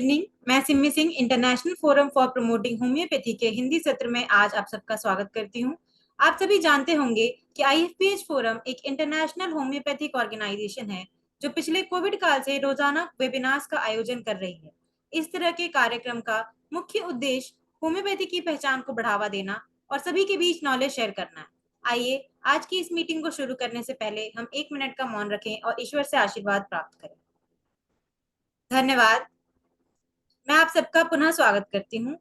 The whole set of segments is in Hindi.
इवनिंग, मैं Simmi Singh international forum for promoting homeopathy के हिंदी सत्र में आज आप सबका स्वागत करती हूं। आप सभी जानते होंगे कि आईएफपीएच फोरम एक इंटरनेशनल होम्योपैथिक ऑर्गेनाइजेशन है जो पिछले कोविड काल से रोजाना वेबिनार्स का आयोजन कर रही है। इस तरह के कार्यक्रम का मुख्य उद्देश्य होम्योपैथी की पहचान को बढ़ावा देना और सभी के बीच नॉलेज शेयर करना है। आइए आज की इस मीटिंग को शुरू करने से पहले हम 1 मिनट का मौन रखें और ईश्वर से आशीर्वाद प्राप्त करें। धन्यवाद। मैं आप सबका पुनः स्वागत करती हूँ।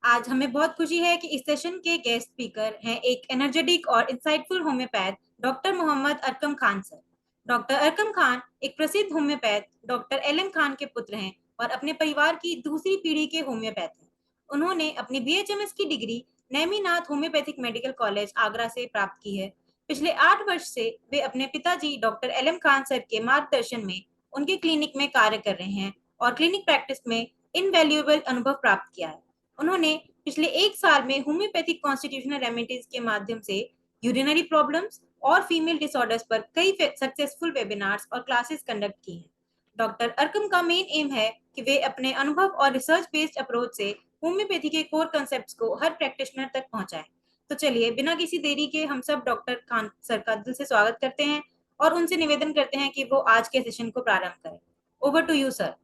आज हमें बहुत खुशी है कि इस सेशन के गेस्ट स्पीकर हैं एक एनर्जेटिक और insightful homeopath doctor Mohammad Arqam Khan sir. Doctor Arqam Khan एक प्रसिद्ध होम्योपैथ डॉक्टर एलएम खान के पुत्र हैं और अपने परिवार की दूसरी पीढ़ी के होम्योपैथ हैं। उन्होंने अपनी बीएचएमएस की degree Neminath homeopathic medical college Agra से प्राप्त की है। पिछले 8 वर्ष से वे अपने पिताजी डॉक्टर एलएम खान सर के मार्गदर्शन में उनके क्लिनिक में कार्य कर रहे हैं और क्लिनिक प्रैक्टिस में इनवैल्यूएबल अनुभव प्राप्त किया है। उन्होंने पिछले 1 साल में होम्योपैथिक कॉन्स्टिट्यूशनल रेमेडीज के माध्यम से यूरिनरी प्रॉब्लम्स और फीमेल डिसऑर्डर्स पर कई सक्सेसफुल वेबिनार्स और क्लासेस कंडक्ट की हैं। डॉक्टर अरकम का मेन एम है कि वे अपने अनुभव और रिसर्च बेस्ड अप्रोच से होम्योपैथी के कोर कंसेप्ट्स को हर प्रैक्टिशनर तक पहुंचाएं। तो चलिए बिना किसी देरी के हम सब डॉक्टर खान सर का दिल से स्वागत करते हैं और उनसे निवेदन करते हैं कि वो आज के सेशन को प्रारंभ करें। Over to you sir.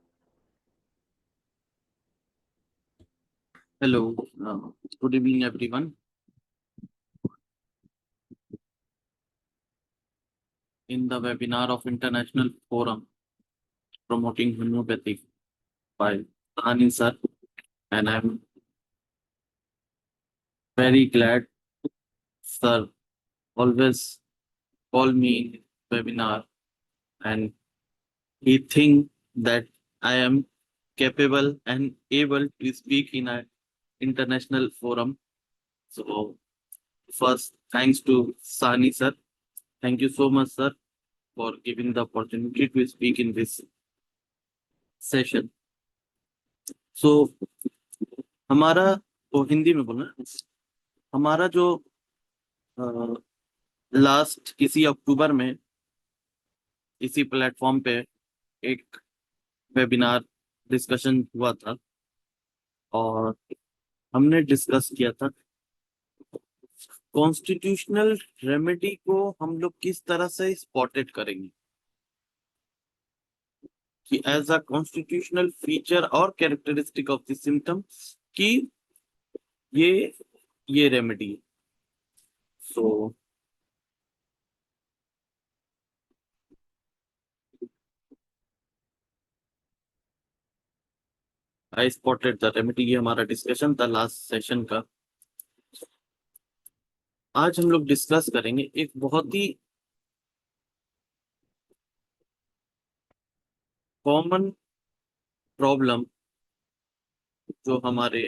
Hello, good evening, everyone. In the webinar of International Forum Promoting Homeopathy by Sahani sir, and I'm very glad sir always call me in webinar, and he think that I am capable and able to speak in an international forum. So first, thanks to Sahani sir. Thank you so much, sir, for giving the opportunity to speak in this session. So हमारा तो हिंदी में बोलना, हमारा जो लास्ट इसी अक्टूबर में इसी प्लेटफॉर्म पे एक वेबिनार डिस्कशन हुआ था और हमने डिस्कस किया था कॉन्स्टिट्यूशनल रेमेडी को हम लोग किस तरह से स्पॉटेड करेंगे कि एज अ कॉन्स्टिट्यूशनल फीचर और कैरेक्टरिस्टिक ऑफ द सिम्टम कि ये remedy. So I spotted the remedy, ये हमारा डिस्कशन था लास्ट सेशन का। आज हम लोग डिस्कस करेंगे एक बहुत ही कॉमन प्रॉब्लम जो हमारे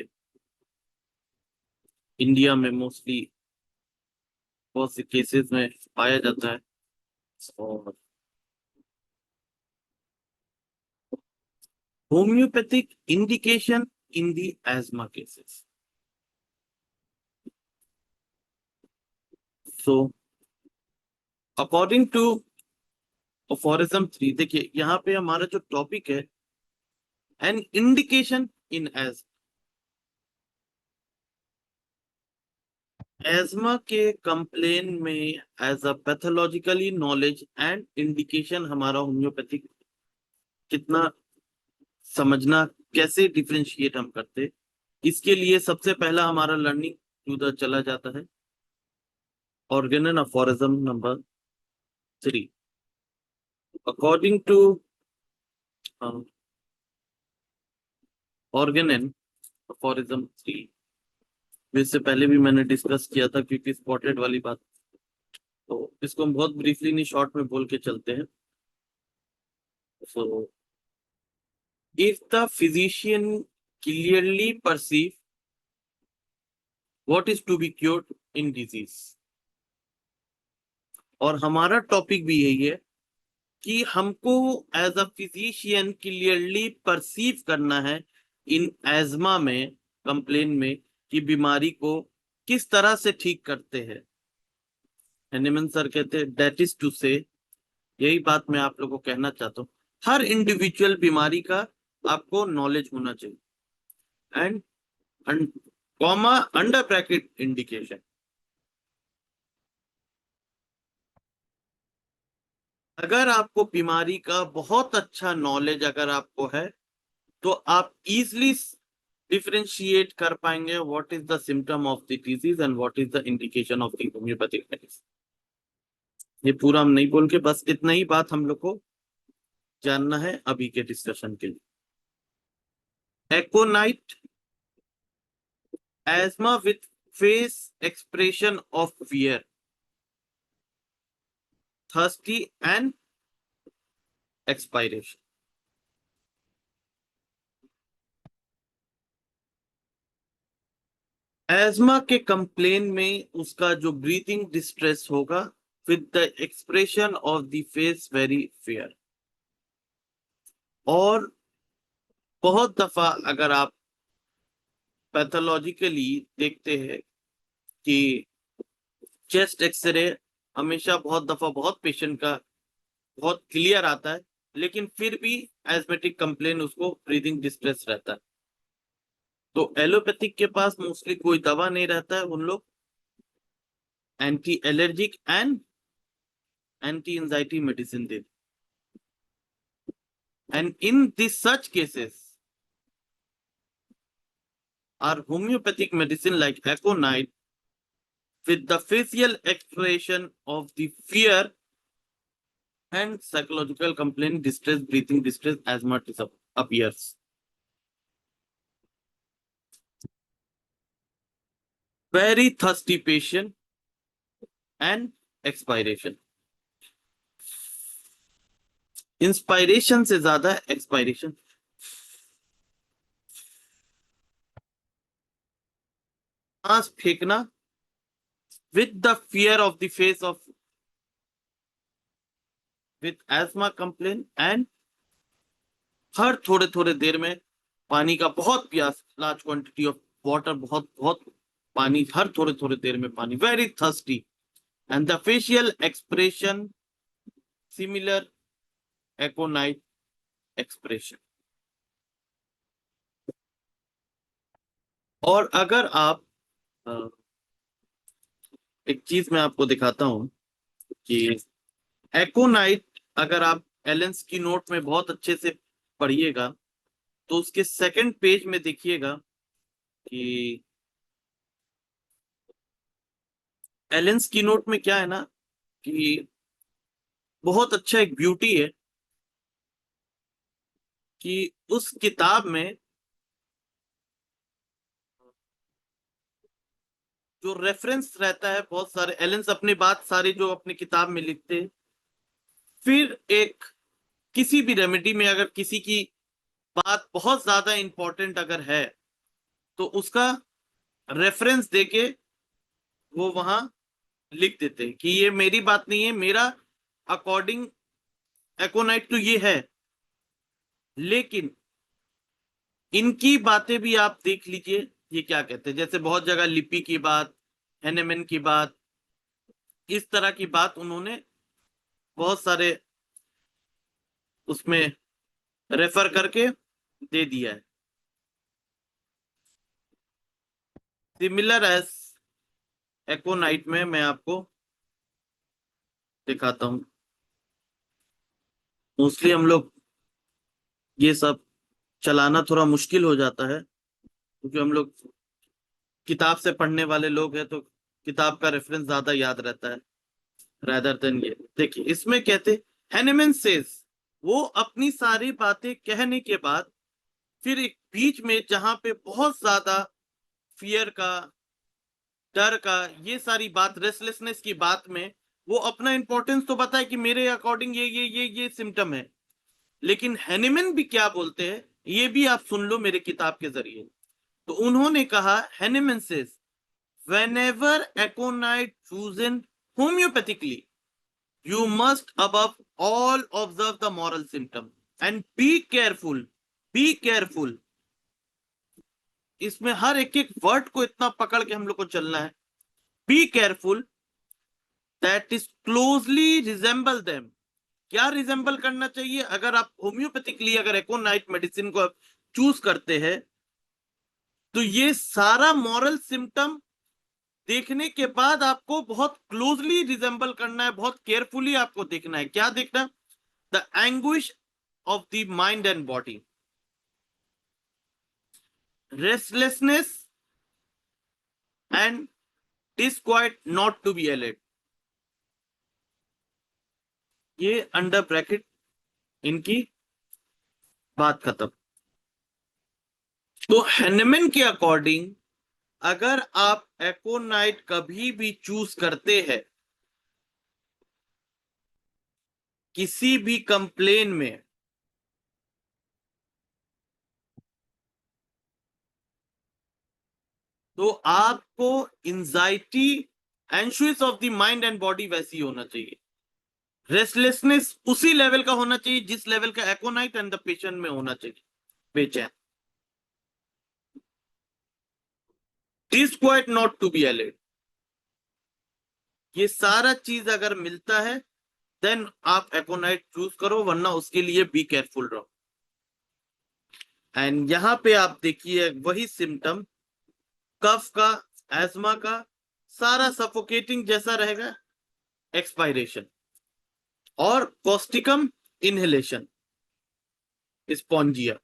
इंडिया में मोस्टली बहुत से केसेस में पाया जाता है, और homeopathic indication in the asthma cases. So according to aphorism 3, देखिए यहाँ पे हमारा जो टॉपिक है एन इंडिकेशन इन एस्मा के कंप्लेन में as a pathologically knowledge and indication हमारा होम्योपैथिक कितना समझना, कैसे डिफरेंशिएट हम करते, इसके लिए सबसे पहला हमारा लर्निंग टू द चला जाता है organon aphorism number 3। According to organon aphorism 3, इससे पहले भी मैंने डिस्कस किया था क्योंकि स्पॉटेड वाली बात, तो इसको हम बहुत ब्रीफली नहीं शॉर्ट में बोल के चलते हैं। सो if the physician clearly perceive what is to be cured in disease, और हमारा टॉपिक भी यही है कि हमको as a physician clearly perceive करना है इन एज्मा में, कंप्लेन में, कि बीमारी को किस तरह से ठीक करते हैं। हैनिमन सर कहते हैं दैट इज टू से, यही बात मैं आप लोगों को कहना चाहता हूँ, हर इंडिविजुअल बीमारी का आपको नॉलेज होना चाहिए। And comma under bracket indication, अगर आपको बीमारी का बहुत अच्छा नॉलेज अगर आपको है तो आप इजली डिफरेंशिएट कर पाएंगे what is the symptom of the disease and what is the indication of the homeopathic medicine. ये पूरा हम नहीं बोल के, बस इतना ही बात हम लोग को जानना है अभी के डिस्कशन के लिए। एकोनाइट, asthma with face expression of fear, thirsty and expiration। ESMA के कंप्लेन में उसका जो ब्रीथिंग डिस्ट्रेस होगा with the expression of the face very fair. और बहुत दफा अगर आप पैथोलॉजिकली देखते हैं कि चेस्ट एक्सरे हमेशा बहुत दफा बहुत पेशेंट का बहुत क्लियर आता है, लेकिन फिर भी एस्मेटिक कंप्लेन उसको ब्रीदिंग डिस्ट्रेस रहता है। तो एलोपैथिक के पास मोस्टली कोई दवा नहीं रहता है, उन लोग anti allergic and anti anxiety medicine देते। And in this such cases are homoeopathic medicine like aconite with the facial expression of the fear and psychological complaint, distress, breathing distress, asthma appears. Very thirsty patient and expiration. Inspiration से ज्यादा एक्सपायरेशन। सांस फेंकना with the fear of the face of with asthma complaint and हर थोड़े थोड़े देर में पानी का बहुत प्यास, लार्ज क्वांटिटी ऑफ वाटर, बहुत बहुत पानी, हर थोड़े थोड़े देर में पानी, very thirsty. And the facial expression similar aconite expression. और अगर आप एक चीज मैं आपको दिखाता हूं कि एकोनाइट अगर आप एलेंस की नोट में बहुत अच्छे से पढ़िएगा तो उसके सेकंड पेज में देखिएगा कि एलेंस की नोट में क्या है ना कि बहुत अच्छा एक ब्यूटी है कि उस किताब में जो रेफरेंस रहता है, बहुत सारे एलेंस अपनी बात सारी जो अपनी किताब में लिखते हैं, फिर एक किसी भी रेमेडी में अगर किसी की बात बहुत ज्यादा इंपॉर्टेंट अगर है तो उसका रेफरेंस देके वो वहां लिख देते हैं कि ये मेरी बात नहीं है, मेरा अकॉर्डिंग एकोनाइट तो ये है, लेकिन इनकी बातें भी आप देख लीजिए ये क्या कहते हैं। जैसे बहुत जगह लिपि की बात, हेनेमन की बात, इस तरह की बात उन्होंने बहुत सारे उसमें रेफर करके दे दिया है। सिमिलर एज एकोनाइट में मैं आपको दिखाता हूं। मोस्टली हम लोग ये सब चलाना थोड़ा मुश्किल हो जाता है क्योंकि हम लोग किताब से पढ़ने वाले लोग हैं, तो किताब का रेफरेंस ज्यादा याद रहता है रादर देन ये। देखिए इसमें कहते हैनेमन सेज, वो अपनी सारी बातें कहने के बाद फिर एक बीच में जहां पे बहुत ज्यादा फियर का, डर का, ये सारी बात, रेस्टलेसनेस की बात में वो अपना इंपॉर्टेंस तो बताए कि मेरे अकॉर्डिंग ये सिम्टम है, लेकिन हैनेमन भी क्या बोलते हैं ये भी आप सुन लो मेरे किताब के जरिए। तो उन्होंने कहा Hahnemann says whenever aconite chosen homeopathically you must above all observe the moral symptom and be careful। इसमें हर एक एक वर्ड को इतना पकड़ के हम लोग को चलना है। Be careful that is closely resemble them, क्या रिजेंबल करना चाहिए? अगर आप होम्योपैथिकली अगर एकोनाइट मेडिसिन को आप चूज करते हैं तो ये सारा मॉरल सिम्टम देखने के बाद आपको बहुत क्लोजली रिजेंबल करना है, बहुत केयरफुली आपको देखना है। क्या देखना? The anguish of the mind and body, restlessness and disquiet not to be allayed, ये अंडर ब्रैकेट इनकी बात खत्म। तो हैनेमन के अकॉर्डिंग अगर आप एकोनाइट कभी भी चूज करते हैं किसी भी कंप्लेन में, तो आपको anxiety anxious of the mind and body वैसी होना चाहिए, रेस्टलेसनेस उसी लेवल का होना चाहिए जिस लेवल का एकोनाइट एंड द पेशेंट में होना चाहिए, बेचैन, disquiet not to be allayed, ये सारा चीज अगर मिलता है देन आप एकोनाइट चूज करो, वरना उसके लिए बी केयरफुल रहो। एंड यहां पे आप देखिए वही सिम्टम कफ का, एस्मा का, सारा सफोकेटिंग जैसा रहेगा, एक्सपायरेशन, और causticum inhalation, spongia,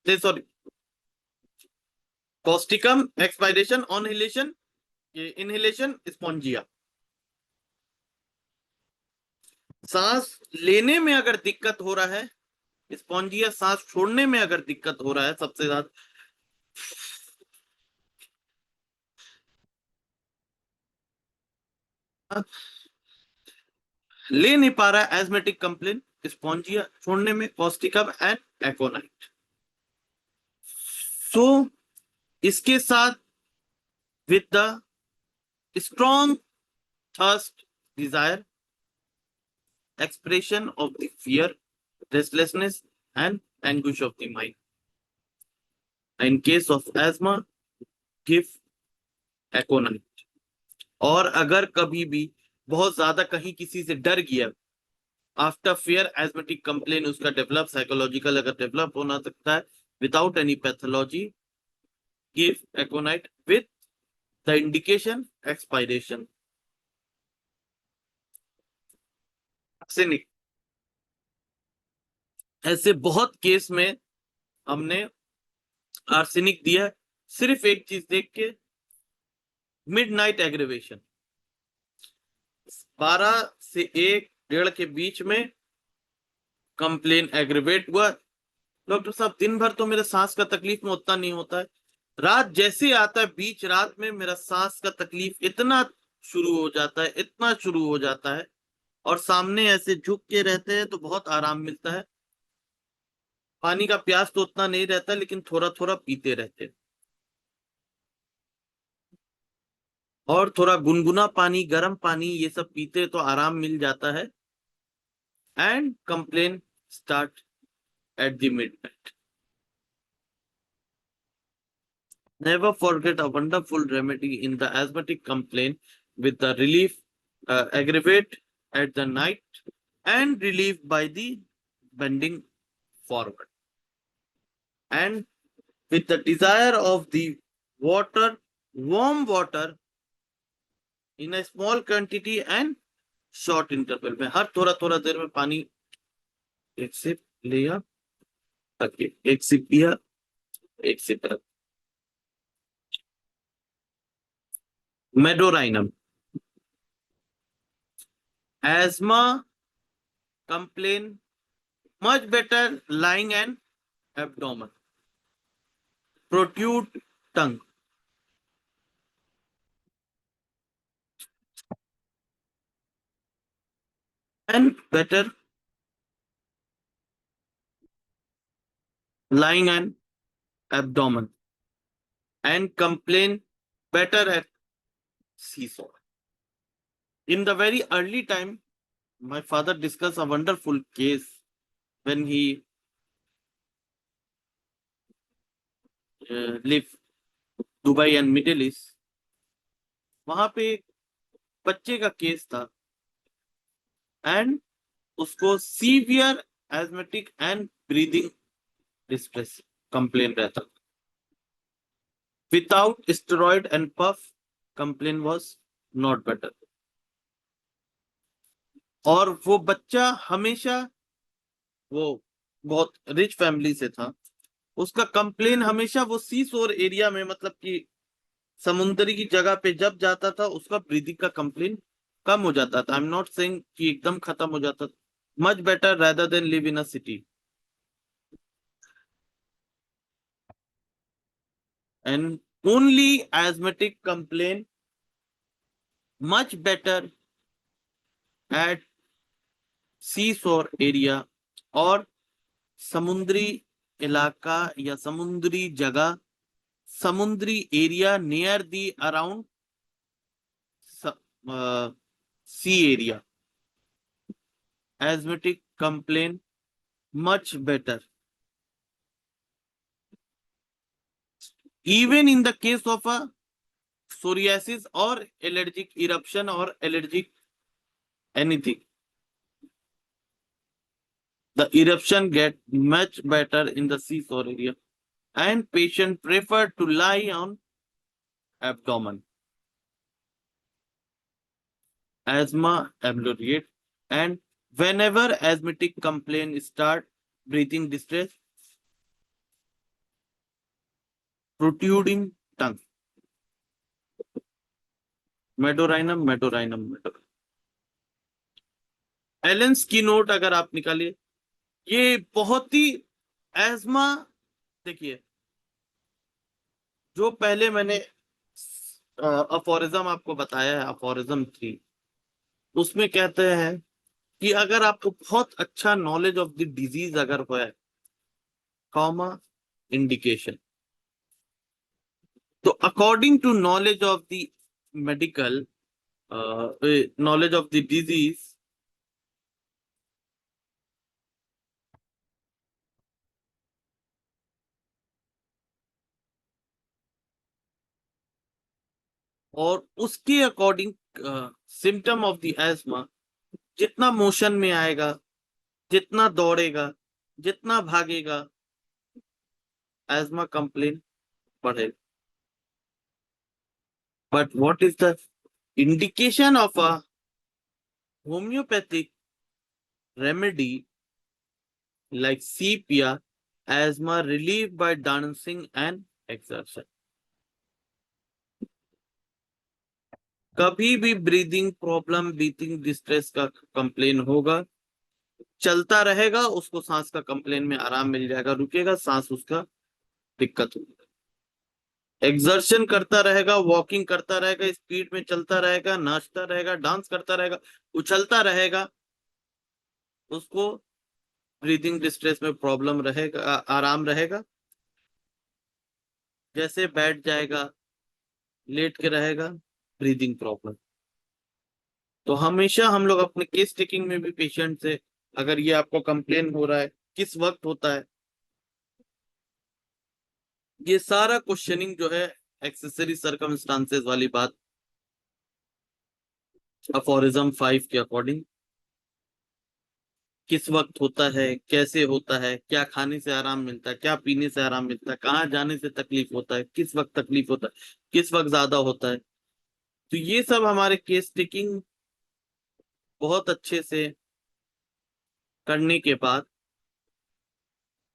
sorry, causticum expiration, inhalation, inhalation, spongia. सांस लेने में अगर दिक्कत हो रहा है, स्पॉन्जिया सांस छोड़ने में अगर दिक्कत हो रहा है, सबसे ज्यादा ले नहीं पा रहा है, एजमेटिक कंप्लेन, स्पॉन्जिया छोड़ने में, कॉस्टिकम एंड एकोनाइट। सो इसके साथ with the strong thirst, desire, expression of the fear, restlessness and anguish of the mind. In case of asthma, give Aconite. और अगर कभी भी बहुत ज्यादा कहीं किसी से डर गया, आफ्टर फेयर एजमेटिक कंप्लेन उसका डेवलप, साइकोलॉजिकल अगर डेवलप होना सकता है without any pathology, give Aconite with the indication expiration. ऐसे बहुत केस में हमने आर्सेनिक दिया है, सिर्फ एक चीज देख के, मिडनाइट एग्रीवेशन, 12 से 1 1:30 के बीच में कंप्लेन एग्रीवेट हुआ। डॉक्टर साहब दिन भर तो मेरे सांस का तकलीफ में उतना नहीं होता है, रात जैसे आता है बीच रात में मेरा सांस का तकलीफ इतना शुरू हो जाता है, इतना शुरू हो जाता है, और सामने ऐसे झुक के रहते हैं तो बहुत आराम मिलता है। पानी का प्यास तो उतना नहीं रहता लेकिन थोड़ा थोड़ा पीते रहते हैं, और थोड़ा गुनगुना पानी, गर्म पानी, ये सब पीते तो आराम मिल जाता है। And complain start at the midnight. Never forget a wonderful remedy in the asthmatic complaint with the relief, aggravate at the night and relief by the bending forward. And with the desire of the water, warm water in a small quantity and short interval में, हर थोड़ा थोड़ा देर में पानी एक सिप लिया, एक सिप पिया, एक सिप रख। Medorrhinum, asthma complain much better lying and abdomen, protrude tongue, and better lying and abdomen, and complain better at seesaw. In the very early time, my father discussed a wonderful case when he lived Dubai and Middle East. वहां पे एक बच्चे का केस था, एंड उसको severe asthmatic and breathing distress complain रहता था। Without steroid and puff complain was not better. और वो बच्चा हमेशा, वो बहुत रिच फैमिली से था, उसका कंप्लेन हमेशा वो सी शोर एरिया में, मतलब कि समुद्री की जगह पे जब जाता था उसका ब्रीदिंग का कंप्लेन कम हो जाता था। आई एम नॉट सेइंग कि एकदम खत्म हो जाता था, much better rather than live in a city. And only asthmatic complain much better at seashore area और समुद्री इलाका या समुद्री जगह, समुद्री area near the around sea area, asthmatic complain much better. Even in the case of a psoriasis or allergic eruption or allergic anything, the eruption get much better in the seashore area and patient prefer to lie on abdomen. Asthma ameliorate, and whenever asthmatic complaint start, breathing distress, protruding tongue, medorrhinum medorrhinum medorrhinum. Allen's key note अगर आप निकालिए, ये बहुत ही एस्मा, देखिए जो पहले मैंने अफोरिज्म आपको बताया है, अफोरिज्म 3, उसमें कहते हैं कि अगर आपको बहुत अच्छा नॉलेज ऑफ द डिजीज अगर हो है, कॉमा इंडिकेशन, तो according to knowledge of the medical knowledge of the disease, और उसके according symptom of the asthma, जितना मोशन में आएगा, जितना दौड़ेगा, जितना भागेगा, एस्मा कंप्लेन बढ़ेगा। But what is the indication of a homeopathic remedy like sepia asthma relieved by dancing and exertion? कभी भी ब्रीदिंग प्रॉब्लम, ब्रीदिंग डिस्ट्रेस का कंप्लेन होगा, चलता रहेगा, उसको सांस का कंप्लेन में आराम मिल जाएगा, रुकेगा सांस, उसका दिक्कत होगी। एक्सर्शन करता रहेगा, वॉकिंग करता रहेगा, स्पीड में चलता रहेगा, नाचता रहेगा, डांस करता रहेगा, उछलता रहेगा, उसको ब्रीदिंग डिस्ट्रेस में प्रॉब्लम रहेगा, आराम रहेगा। जैसे बैठ जाएगा, लेट के रहेगा, ब्रीदिंग प्रॉब्लम। तो हमेशा हम लोग अपने केस टेकिंग में भी पेशेंट से, अगर ये आपको कंप्लेन हो रहा है, किस वक्त होता है, ये सारा क्वेश्चनिंग जो है एक्सेसरी सर्कमस्टांसेस वाली बात अफोरिज्म 5 के अकॉर्डिंग, किस वक्त होता है, कैसे होता है, क्या खाने से आराम मिलता है, क्या पीने से आराम मिलता है, कहाँ जाने से तकलीफ होता है, किस वक्त तकलीफ होता है, किस वक्त ज्यादा होता है, तो ये सब हमारे केस टेकिंग बहुत अच्छे से करने के बाद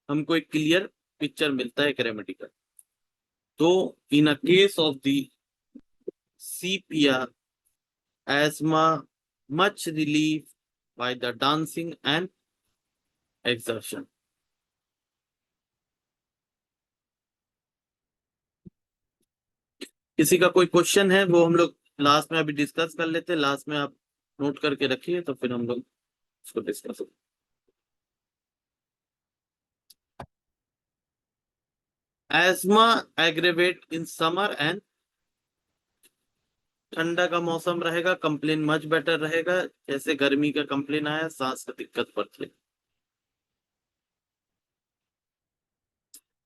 हमको एक क्लियर पिक्चर मिलता है एक रेमेडी का। तो in a case of the CPR, asthma much relief by the dancing and exertion. किसी का कोई क्वेश्चन है वो हम लोग लास्ट में अभी डिस्कस कर लेते हैं, लास्ट में आप नोट करके रखिए तो फिर हम लोग उसको discuss. ESMA aggravate in summer and, ठंडा का मौसम रहेगा, कंप्लेन मच बेटर रहेगा। जैसे गर्मी का कंप्लेन आया, सांस का दिक्कत पड़ती है।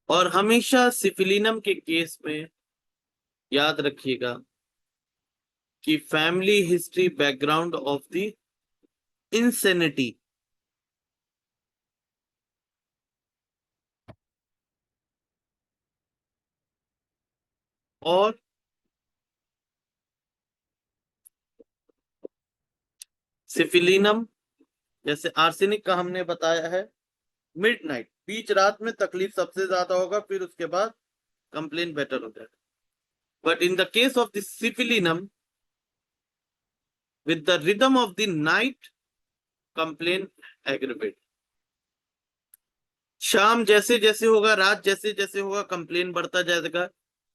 और हमेशा सिफिलिनम के केस में याद रखिएगा कि family history background of the insanity, और सिफिलिनम, जैसे आर्सेनिक का हमने बताया है, मिडनाइट, बीच रात में तकलीफ सबसे ज्यादा होगा, फिर उसके बाद कंप्लेन बेटर हो जाएगा। But in the case of the सिफिलिनम, with the rhythm of the night, complain aggravate। शाम जैसे जैसे होगा, रात जैसे जैसे होगा, कंप्लेन बढ़ता जाएगा।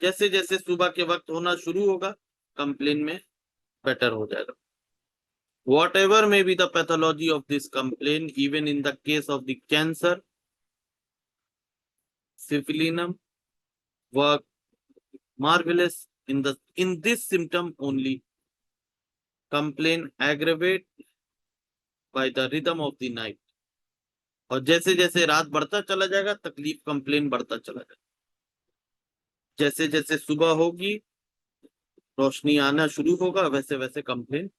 जैसे जैसे सुबह के वक्त होना शुरू होगा, कंप्लेन में बेटर हो जाएगा। Whatever may be the pathology of this complaint, even in the case of the cancer, syphilinum work marvelous in this symptom only. Complaint aggravate by the rhythm of the night। और जैसे जैसे रात बढ़ता चला जाएगा, तकलीफ कंप्लेन बढ़ता चला जाएगा। जैसे जैसे सुबह होगी, रोशनी आना शुरू होगा, वैसे वैसे कंप्लेन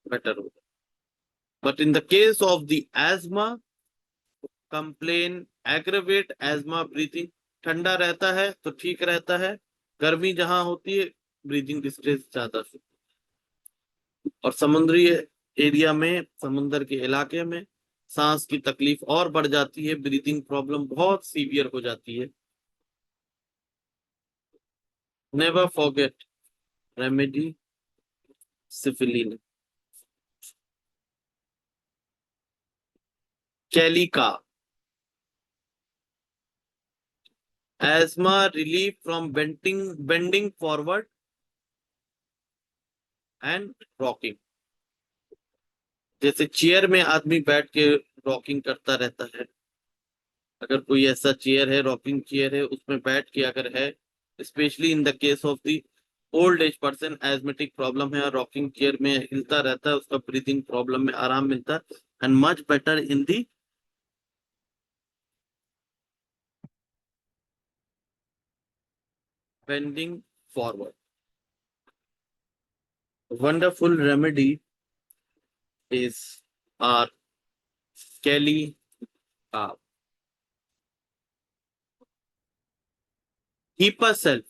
बेटर होगा। But in the case of the asthma, complain aggravate asthma breathing. ठंडा रहता है तो ठीक रहता है, गर्मी जहां होती है ब्रीथिंग डिस्ट्रेस ज्यादा। और समुद्री एरिया में, समुद्र के इलाके में सांस की तकलीफ और बढ़ जाती है, ब्रीथिंग प्रॉब्लम बहुत सीवियर हो जाती है। Never forget remedy syphilin. कैलिका, asthma relief from bending forward and rocking। जैसे चेयर में आदमी बैठ के रॉकिंग करता रहता है, अगर कोई ऐसा चेयर है, रॉकिंग चेयर है, उसमें बैठ के अगर है, specially in the case of the old age person, asthmatic problem है, रॉकिंग चेयर में हिलता रहता है, उसका ब्रीथिंग प्रॉब्लम में आराम मिलता है, and much better in the bending forward। Wonderful remedy is our Kelly Carb। Keep yourself,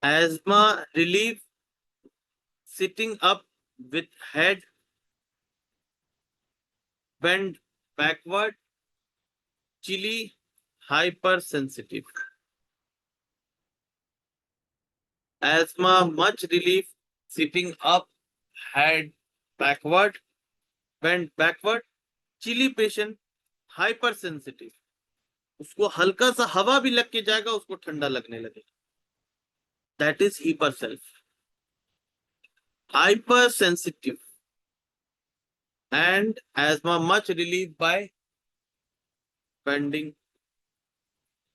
asthma relief, sitting up with head bend backward, chilly, hypersensitive। Asthma much relief, sitting up, head backward, bend backward, chilly patient, hypersensitive। उसको हल्का सा हवा भी लग के जाएगा, उसको ठंडा लगने लगेगा। That is hyperself। Hypersensitive and asthma much relief by bending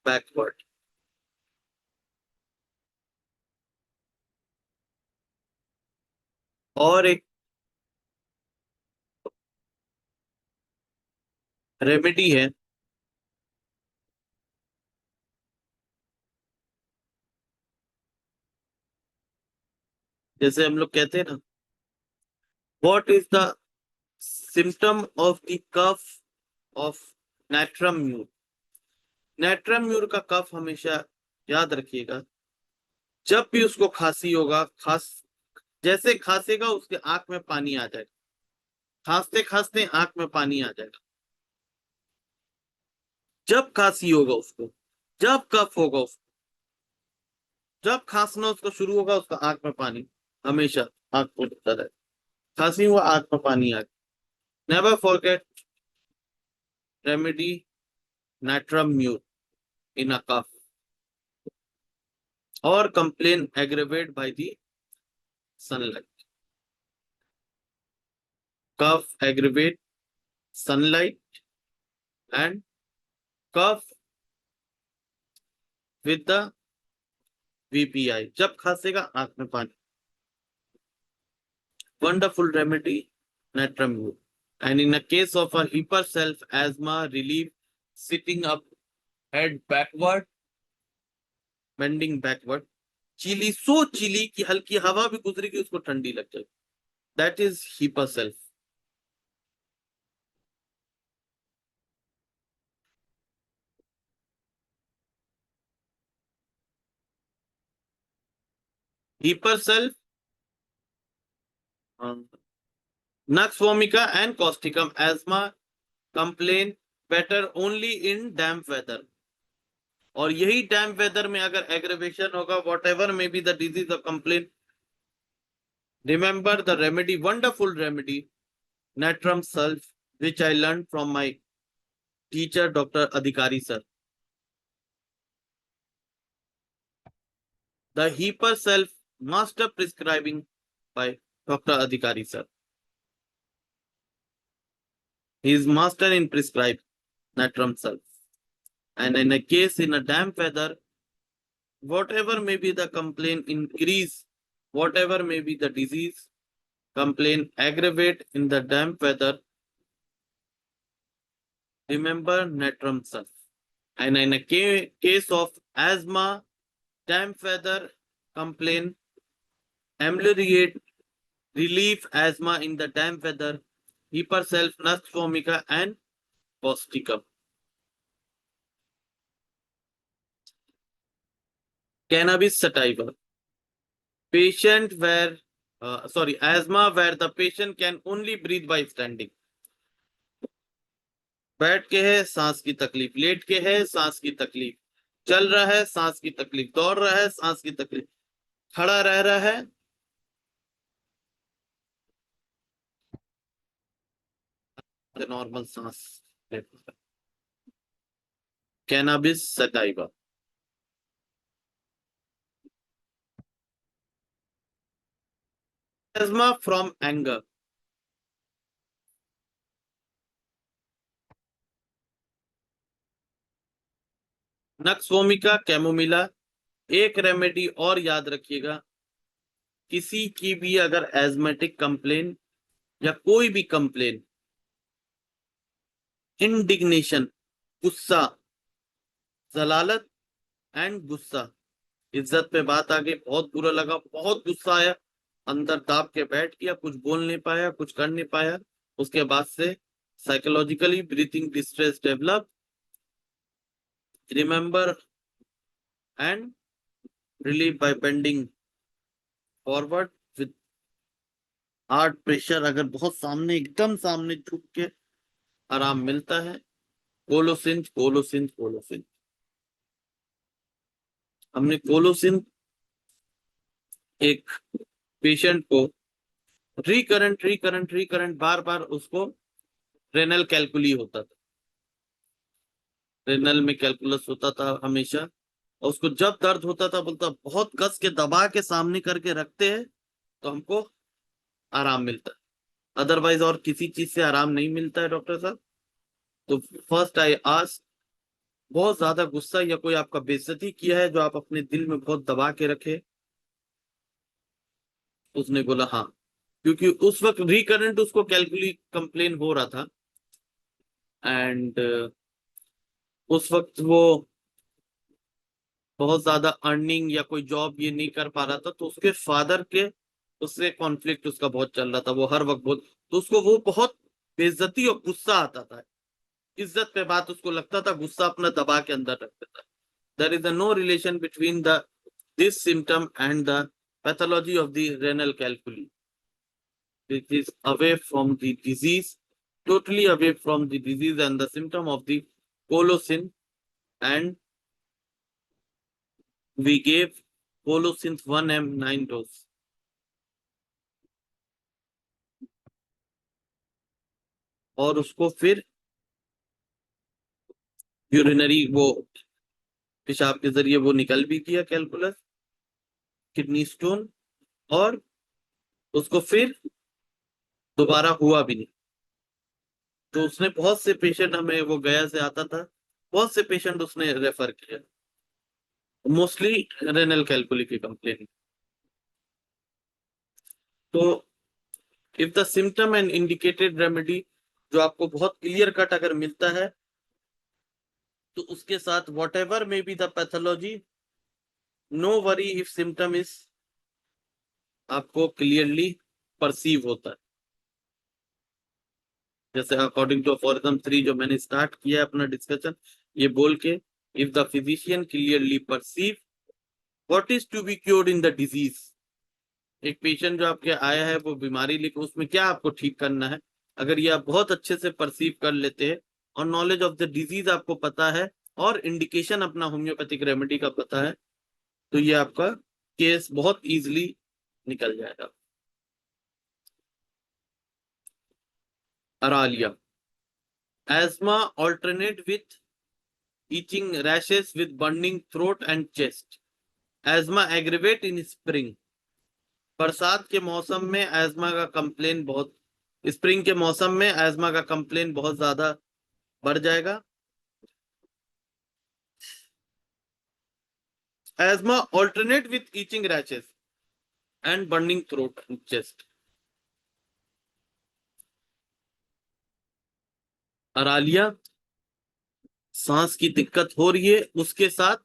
backward। और एक रेमेडी है, जैसे हम लोग कहते हैं ना, what is the symptom of the cough of natrum mur. Natrum mur का कफ हमेशा याद रखिएगा, जब भी उसको खांसी होगा, जैसे खांसेगा उसके आंख में पानी आ जाएगा, खांसते खांसते आंख में पानी आ जाएगा। जब खांसी होगा उसको, जब कफ होगा उसको, जब खांसना उसको शुरू होगा, उसका आंख में पानी हमेशा आंख को दिखता रहेगा। खांसी हुआ, आंख में पानी आ गया। Never forget remedy natrum mur in a cough और complain aggravate by the sunlight। Cough aggravate sunlight and cough with the VPI। जब खांसेगा आंख में पानी। Wonderful remedy natrum root। And in a case of a hyper self asthma relief, sitting up, head backward, bending backward, chilly, so chilly कि हल्की हवा भी गुजरेगी उसको ठंडी लग जाएगी। That is hyper self। Hepar sulph, nux vomica and causticum asthma complain better only in damp weather. और यही डैम्प वेदर में अगर एग्रेवेशन होगा, whatever may be the disease of complain, remember the remedy, wonderful remedy natrum sulph, which I learned from my teacher Dr. Adhikari sir. The Heeper self master prescribing by Dr. Adhikari sir. He is master in prescribe natrum sulph. And in a case in a damp weather, whatever may be the complaint increase, whatever may be the disease, complaint aggravate in the damp weather, remember natrum sulph. And in a case of asthma, damp weather, complaint ameliorate, relieve asthma in the damp weather, Heeper self, nux vomica and causticum. Cannabis sativa. Patient where, asthma where the patient can only breathe by standing. बैठ के है सांस की तकलीफ, लेट के है सांस की तकलीफ, चल रहा है सांस की तकलीफ, दौड़ रहा है सांस की तकलीफ, खड़ा रह रहा है, नॉर्मल सांस। Cannabis sativa. Asthma from anger. Nux vomica, chamomilla. एक रेमेडी और याद रखिएगा, किसी की भी अगर एजमेटिक कंप्लेन या कोई भी कंप्लेन, इंडिग्नेशन, गुस्सा, जलालत एंड गुस्सा, इज्जत पे बात आ गई, बहुत बुरा लगा, बहुत गुस्सा आया, अंदर दाब के बैठ गया, कुछ बोल नहीं पाया, कुछ कर नहीं पाया, उसके बाद से psychologically breathing distress develop, remember and relieve by bending forward with heart pressure, अगर बहुत सामने, एकदम सामने झुक के आराम मिलता है। कोलोसिन, कोलोसिन, कोलोसिन। हमने कोलोसिन एक पेशेंट को रिकरेंट बार बार उसको रेनल कैलकुली होता था, रेनल में कैलकुलस होता था हमेशा, और उसको जब दर्द होता था बोलता बहुत कस के दबा के सामने करके रखते हैं तो हमको आराम मिलता है, अदरवाइज और किसी चीज से आराम नहीं मिलता है डॉक्टर साहब। तो फर्स्ट आई आस्क, बहुत ज्यादा गुस्सा या कोई आपका बेइज्जती किया है जो आप अपने दिल में बहुत दबा के रखे? उसने बोला हाँ, क्योंकि उस वक्त रिकरेंट उसको कैलकुली कंप्लेन हो रहा था, एंड उस वक्त वो बहुत ज्यादा अर्निंग या कोई जॉब ये नहीं कर पा रहा था, तो उसके फादर के उससे कॉन्फ्लिक्ट उसका बहुत चल रहा था, वो हर वक्त बहुत, तो उसको वो बहुत बेइज्जती और गुस्सा आता था, इज्जत पे बात उसको लगता था, गुस्सा अपना दबा के अंदर रखता था। There is no relation between the this symptom and the pathology of the renal calculi, which is away from the disease, totally away from the disease and the symptom of the Colosin, and we gave Colosins 1 m 9 dose. और उसको फिर यूरिनरी वो पेशाब के जरिए वो निकल भी किया कैलकुलस, किडनी स्टोन, और उसको फिर दोबारा हुआ भी नहीं। तो उसने बहुत से पेशेंट, हमें वो गया से आता था, बहुत से पेशेंट उसने रेफर किया, मोस्टली रेनल कैलकुली की कंप्लेन। तो if the symptom and indicated remedy जो आपको बहुत क्लियर कट अगर मिलता है, तो उसके साथ whatever may be the pathology, no worry if symptom is आपको क्लियरली परसीव होता है। जैसे अकॉर्डिंग टू अफोरिज्म 3 जो मैंने स्टार्ट किया है अपना डिस्कशन, ये बोल के, if the physician clearly perceive what is to be cured in the disease, एक पेशेंट जो आपके आया है वो बीमारी लिखो, उसमें क्या आपको ठीक करना है, अगर ये आप बहुत अच्छे से परसीव कर लेते हैं और नॉलेज ऑफ द डिजीज आपको पता है और इंडिकेशन अपना होम्योपैथिक रेमेडी का पता है, तो ये आपका केस बहुत इजीली निकल जाएगा। अरालिया, asthma alternate with itching, rashes with burning throat and chest. asthma aggravate in spring. बरसात के मौसम में एस्मा का कंप्लेन बहुत, स्प्रिंग के मौसम में एस्मा का कंप्लेन बहुत ज्यादा बढ़ जाएगा। Asthma alternate with itching rashes and burning throat and chest. Aralia, सांस की दिक्कत हो रही है, उसके साथ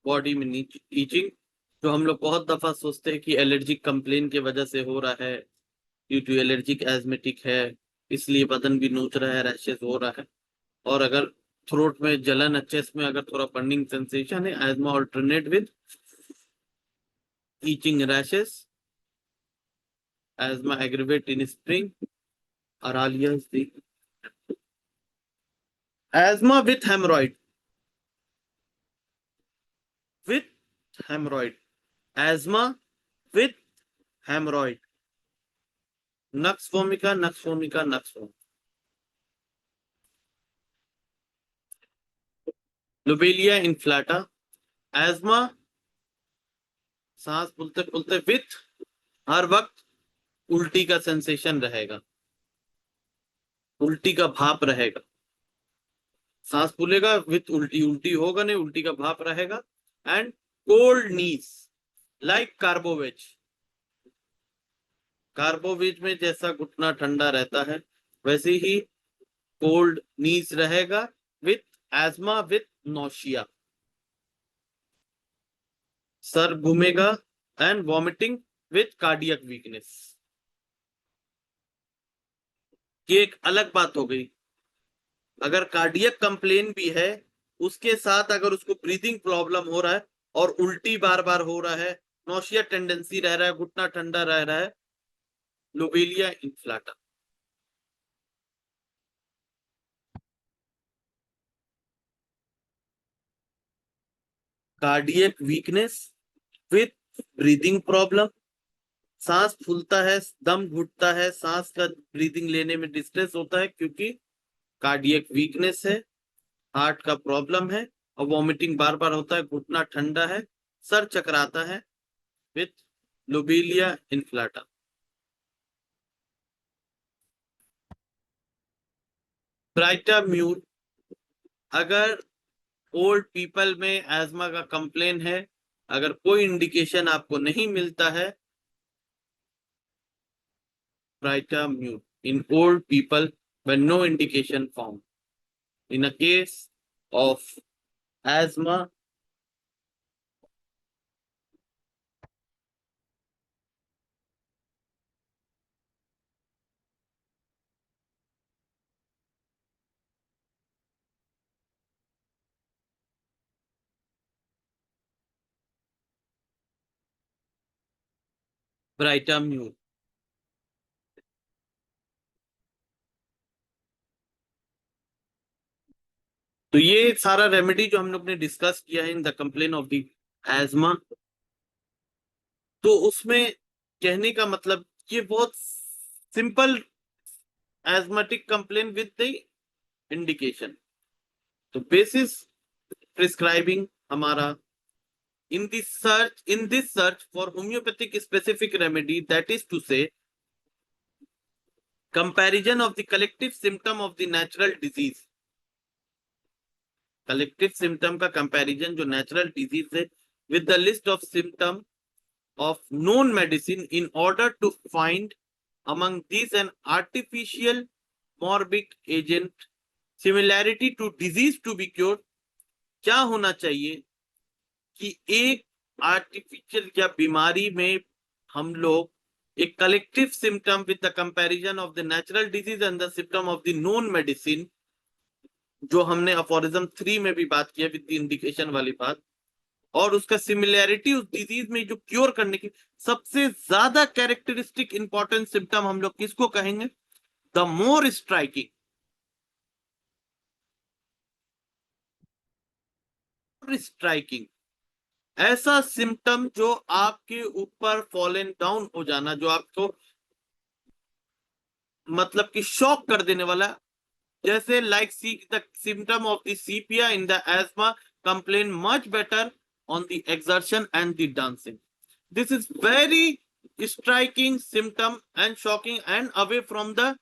बॉडी में ईचिंग, जो हम लोग बहुत दफा सोचते हैं कि एलर्जिक कंप्लेन की वजह से हो रहा है, ड्यू टू एलर्जिक एजमेटिक है, इसलिए बदन भी नोच रहा है, रैशेस हो रहा है। और अगर थ्रोट में जलन है, चेस्ट में अगर थोड़ा बर्निंग सेंसेशन है, asthma alternate with itching rashes, asthma aggravate in spring, aralia is the asthma with haemorrhoid, with haemorrhoid, asthma with haemorrhoid, nux vomica, nux vomica, nux vomica. Lobelia inflata, asthma, सांस फूलते फूलते विथ हर वक्त उल्टी का सेंसेशन रहेगा, उल्टी का भाप रहेगा, सांस फूलेगा विथ उल्टी, उल्टी होगा नहीं, उल्टी का भाप रहेगा। And cold knees like carbo veg, carbo veg में जैसा घुटना ठंडा रहता है वैसे ही कोल्ड नीज रहेगा विथ एस्मा विथ नोशिया, सर घूमेगा and vomiting with cardiac weakness. ये एक अलग बात हो गई। अगर कार्डियक कंप्लेन भी है, उसके साथ अगर उसको ब्रीदिंग प्रॉब्लम हो रहा है और उल्टी बार बार हो रहा है, नोशिया टेंडेंसी रह रहा है, घुटना ठंडा रह रहा है, lobelia inflata. Cardiac weakness with breathing problem, सांस फूलता है, दम घुटता है, सांस का ब्रीदिंग लेने में डिस्ट्रेस होता है क्योंकि कार्डियक वीकनेस है, हार्ट का प्रॉब्लम है, और वॉमिटिंग बार बार होता है, घुटना ठंडा है, सर चकराता है, with lobelia inflata. Baryta mur, अगर ओल्ड पीपल में एस्मा का कंप्लेन है, अगर कोई इंडिकेशन आपको नहीं मिलता है, baryta mur in old people when no indication found. In a case of asthma, baryta mur. तो ये सारा रेमेडी जो हम लोग ने डिस्कस किया है in the complain of the ESMA, तो उसमें कहने का मतलब ये बहुत simple asthmatic complain with the indication. तो बेसिस प्रिस्क्राइबिंग हमारा in this search for homeopathic specific remedy, that is to say comparison of the collective symptom of the natural disease, collective symptom का comparison जो natural disease है with the list of symptom of known medicine in order to find among these an artificial morbid agent similarity to disease to be cured। क्या होना चाहिए कि एक आर्टिफिशियल या बीमारी में हम लोग एक collective symptom with the comparison of the natural disease and the symptom of the known medicine, जो हमने अफोरिज्म 3 में भी बात किया विद द इंडिकेशन वाली बात, और उसका सिमिलैरिटी उस डिजीज में जो क्योर करने की सबसे ज्यादा कैरेक्टरिस्टिक इंपॉर्टेंट सिम्टम हम लोग किसको कहेंगे? द मोर स्ट्राइकिंग ऐसा सिम्टम जो आपके ऊपर फॉलन डाउन हो जाना, जो आपको मतलब कि शॉक कर देने वाला, जैसे like see the symptom of the sepia in the ESMA complain much better on the exertion and the dancing. This is very striking symptom and shocking and away from the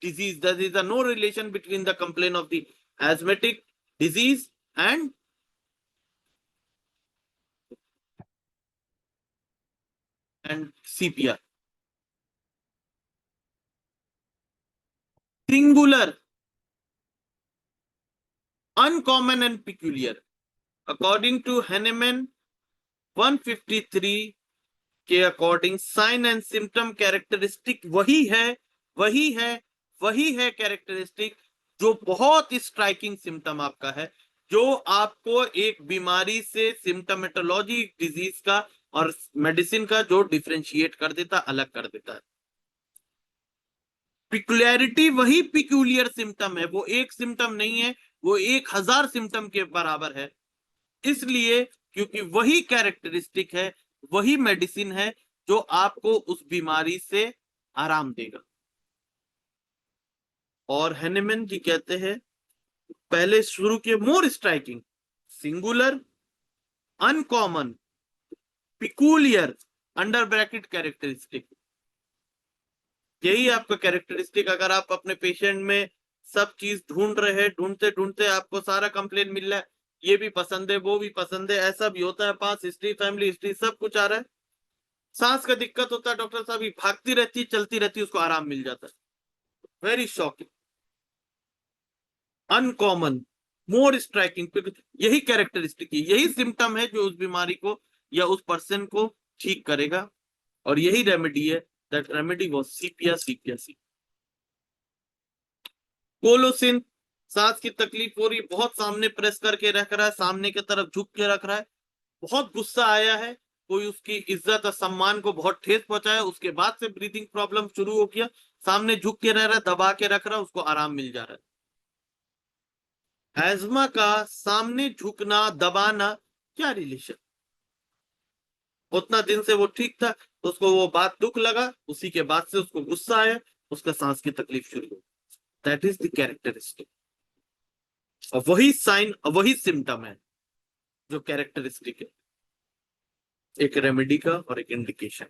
disease. There is a no relation between the complaint of the asthmatic disease and CPR. Singular, uncommon and peculiar. According to Hahnemann 153 के according sign and symptom characteristic वही है कैरेक्टरिस्टिक जो बहुत स्ट्राइकिंग सिम्टम आपका है, जो आपको एक बीमारी से सिम्टमेटोलॉजी डिजीज का और मेडिसिन का जो डिफरेंशिएट कर देता, अलग कर देता है. पिक्युलैरिटी वही पिक्यूलियर सिम्टम है, वो एक सिम्टम नहीं है, वो 1000 सिम्टम के बराबर है. इसलिए क्योंकि वही कैरेक्टरिस्टिक है, वही मेडिसिन है जो आपको उस बीमारी से आराम देगा. और हैनेमैन जी कहते हैं, पहले शुरू किए more striking, singular, uncommon, peculiar, under bracket characteristic. यही आपका कैरेक्टरिस्टिक. अगर आप अपने पेशेंट में सब चीज ढूंढ रहे हैं, ढूंढते ढूंढते आपको सारा कंप्लेन मिल रहा है, ये भी पसंद है, वो भी पसंद है, ऐसा भी होता है, पास हिस्ट्री, फैमिली हिस्ट्री, सब कुछ आ रहा है, सांस का दिक्कत होता है, डॉक्टर साहब, ये भागती रहती है, चलती रहती है, उसको आराम मिल जाता है. वेरी शॉकिंग, अनकॉमन, मोर स्ट्राइकिंग. यही कैरेक्टरिस्टिक है, यही सिम्टम है जो उस बीमारी को या उस पर्सन को ठीक करेगा. और यही रेमेडी है. दैट रेमेडी वाज सीपिया सीपिया. कोलोसिन, सांस की तकलीफ हो रही, बहुत सामने प्रेस करके रख रहा है, सामने की तरफ झुक के रख रहा है, बहुत गुस्सा आया है, कोई उसकी इज्जत और सम्मान को बहुत ठेस पहुंचाया, उसके बाद से ब्रीथिंग प्रॉब्लम शुरू हो गया, सामने झुक के रह रहा है, दबा के रख रहा है, उसको आराम मिल जा रहा है. एज्मा का सामने झुकना, दबाना, क्या रिलेशन? उतना दिन से वो ठीक था, तो उसको वो बात दुख लगा, उसी के बाद से उसको गुस्सा आया, उसका सांस की तकलीफ शुरू हो. That is the characteristic. और वही साइन और वही सिम्टम है जो कैरेक्टरिस्टिक है, एक रेमेडी का और एक इंडिकेशन.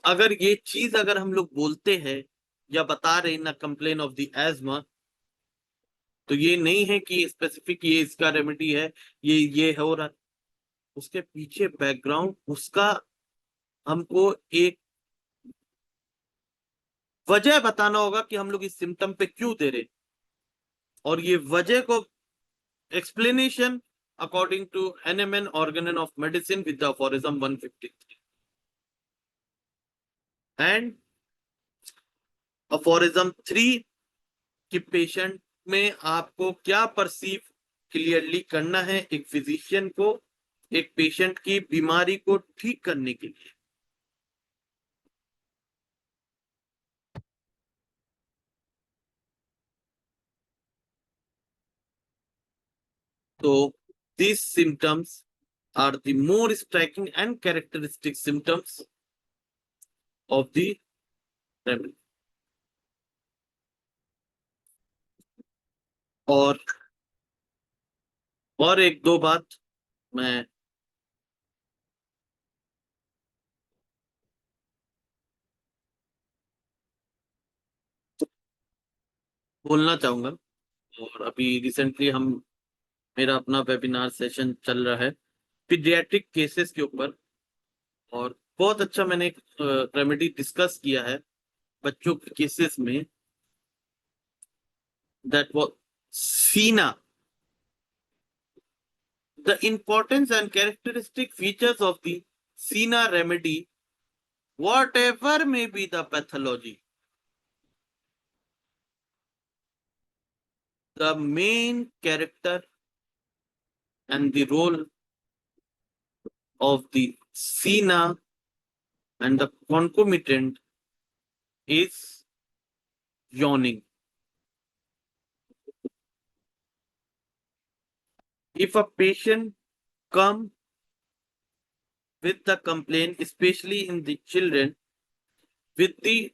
अगर ये चीज अगर हम लोग बोलते हैं या बता रहे ना कंप्लेन ऑफ द एज्मा, तो ये नहीं है कि स्पेसिफिक ये इसका रेमेडी है, ये हो रहा. उसके पीछे बैकग्राउंड उसका हमको एक वजह बताना होगा कि हम लोग इस सिम्टम पे क्यों दे रहे. और ये वजह को explanation according to Hahnemann Organon of Medicine with the aphorism 153 and aphorism 3 कि पेशेंट में आपको क्या परसीव क्लियरली करना है एक फिजिशियन को, एक पेशेंट की बीमारी को ठीक करने के लिए. So these symptoms are the more striking and characteristic symptoms of the remedy. और एक दो बात मैं बोलना चाहूंगा. और अभी रिसेंटली मेरा अपना वेबिनार सेशन चल रहा है पीडियाट्रिक केसेस के ऊपर, और बहुत अच्छा मैंने एक रेमेडी डिस्कस किया है बच्चों के केसेस में. दैट वाज सीना. The importance and characteristic features of the सीना remedy, whatever may be the pathology, the main character and the role of the Sina and the concomitant is yawning. If a patient come with the complaint, especially in the children, with the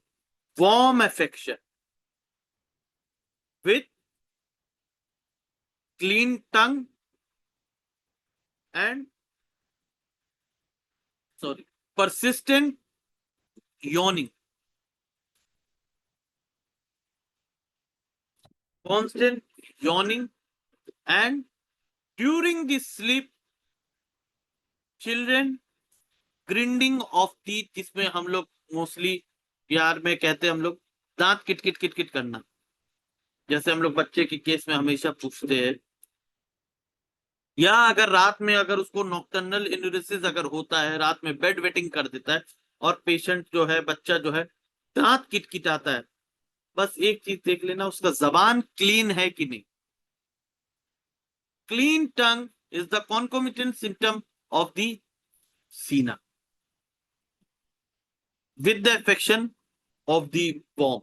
warm affection, with clean tongue and persistent yawning, constant yawning, and during the sleep, children grinding of teeth, जिसमें हम लोग मोस्टली प्यार में कहते हैं हम लोग दांत किट किट किट किट करना, जैसे हम लोग बच्चे के केस में हमेशा पूछते हैं। या अगर रात में अगर उसको नॉक्टर्नल एन्यूरिसिस अगर होता है, रात में बेड वेटिंग कर देता है और पेशेंट जो है, बच्चा जो है दांत किटकिटाता है, बस एक चीज देख लेना, उसका जबान क्लीन है कि नहीं। Clean tongue is the concomitant symptom of the सीना with the affection of the worm.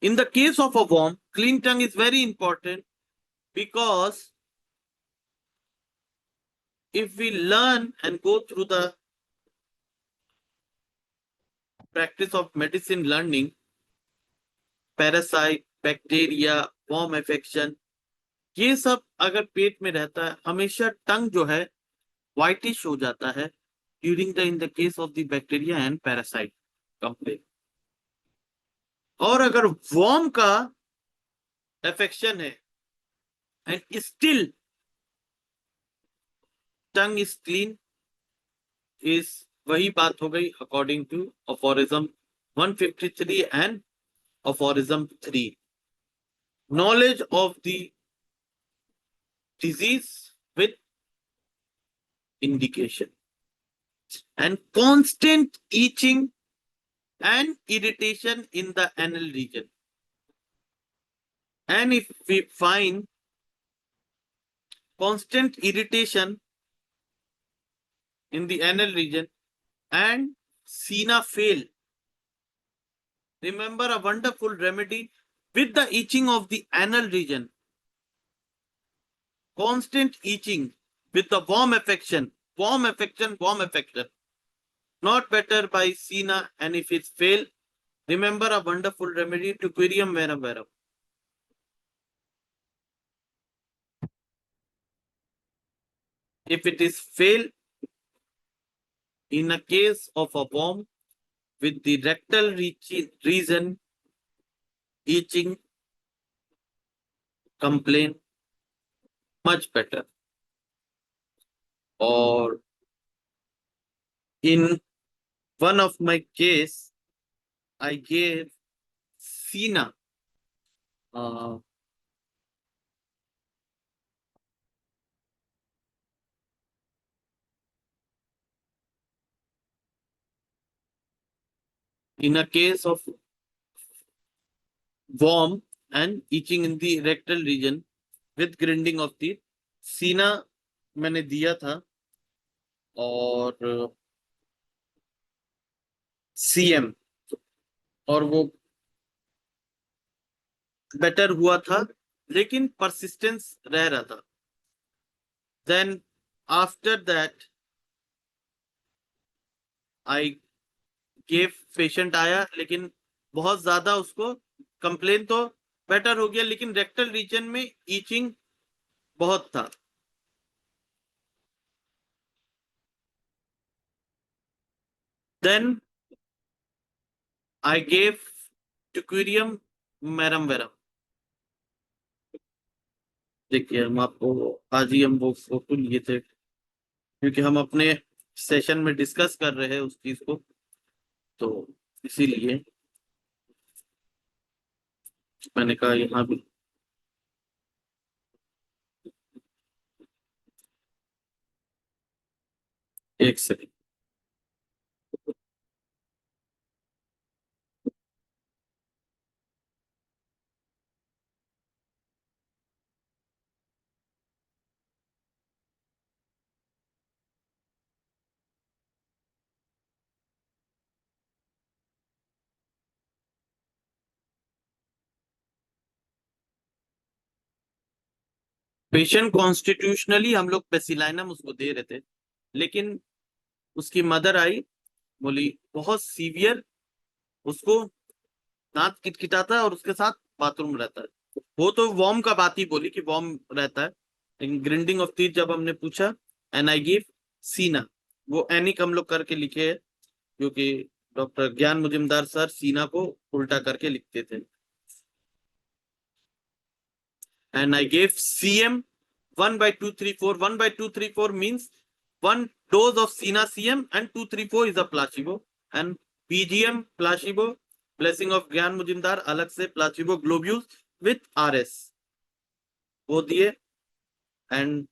In the case of a worm, clean tongue is very important, because if we learn and go through the practice of medicine learning, parasite, bacteria, worm affection, ये सब अगर पेट में रहता है, हमेशा टंग जो है व्हाइटिश हो जाता है during the in the case of the bacteria and parasite complain. और अगर वर्म का अफेक्शन है and still tongue is clean, is वही बात हो गई according to aphorism 153 and aphorism 3। Knowledge of the disease with indication and constant itching and irritation in the anal region. And if we find constant irritation in the anal region and Sina fail, remember a wonderful remedy with the itching of the anal region. Constant itching with the warm affection, not better by Sina, and if it fail, remember a wonderful remedy, Teucrium verum verum. If it is fail, in a case of a worm with the rectal region itching complaint, much better. Or in one of my case, I gave Sina in a case of worm and itching in the rectal region with grinding of teeth, Sina मैंने दिया था और CM, और वो बेटर हुआ था, लेकिन परसिस्टेंस रह रहा था। Then after that I gave, patient आया लेकिन बहुत ज्यादा उसको कंप्लेन, तो बेटर हो गया, लेकिन रेक्टल रीजन में ईचिंग बहुत था। Then I gave Teucrium marum verum. देखिए, हम आपको आज ही हम वो फोटो लिए थे, क्योंकि हम अपने सेशन में डिस्कस कर रहे हैं उस चीज को, तो इसीलिए मैंने कहा यहाँ भी। एक सेकंड। पेशेंट कॉन्स्टिट्यूशनली हम लोग पेसिलाइनम उसको दे रहे थे, लेकिन उसकी मदर आई, बोली बहुत सीवियर, उसको दांत किटकिटाता है और उसके साथ बाथरूम रहता है। वो तो वॉर्म का बात ही बोली कि वॉर्म रहता है, लेकिन ग्रिंडिंग ऑफ टीथ जब हमने पूछा, एंड आई गिव सीना, वो एनिक हम लोग करके लिखे है, क्योंकि डॉक्टर ज्ञान मुजुमदार सर सीना को उल्टा करके लिखते थे। And I gave CM 1/234. 1/234 means one dose of Sina CM and 234 is a placebo, and PGM placebo, blessing of ज्ञान मुजिमदार अलग से placebo globules with RS वो दिए। And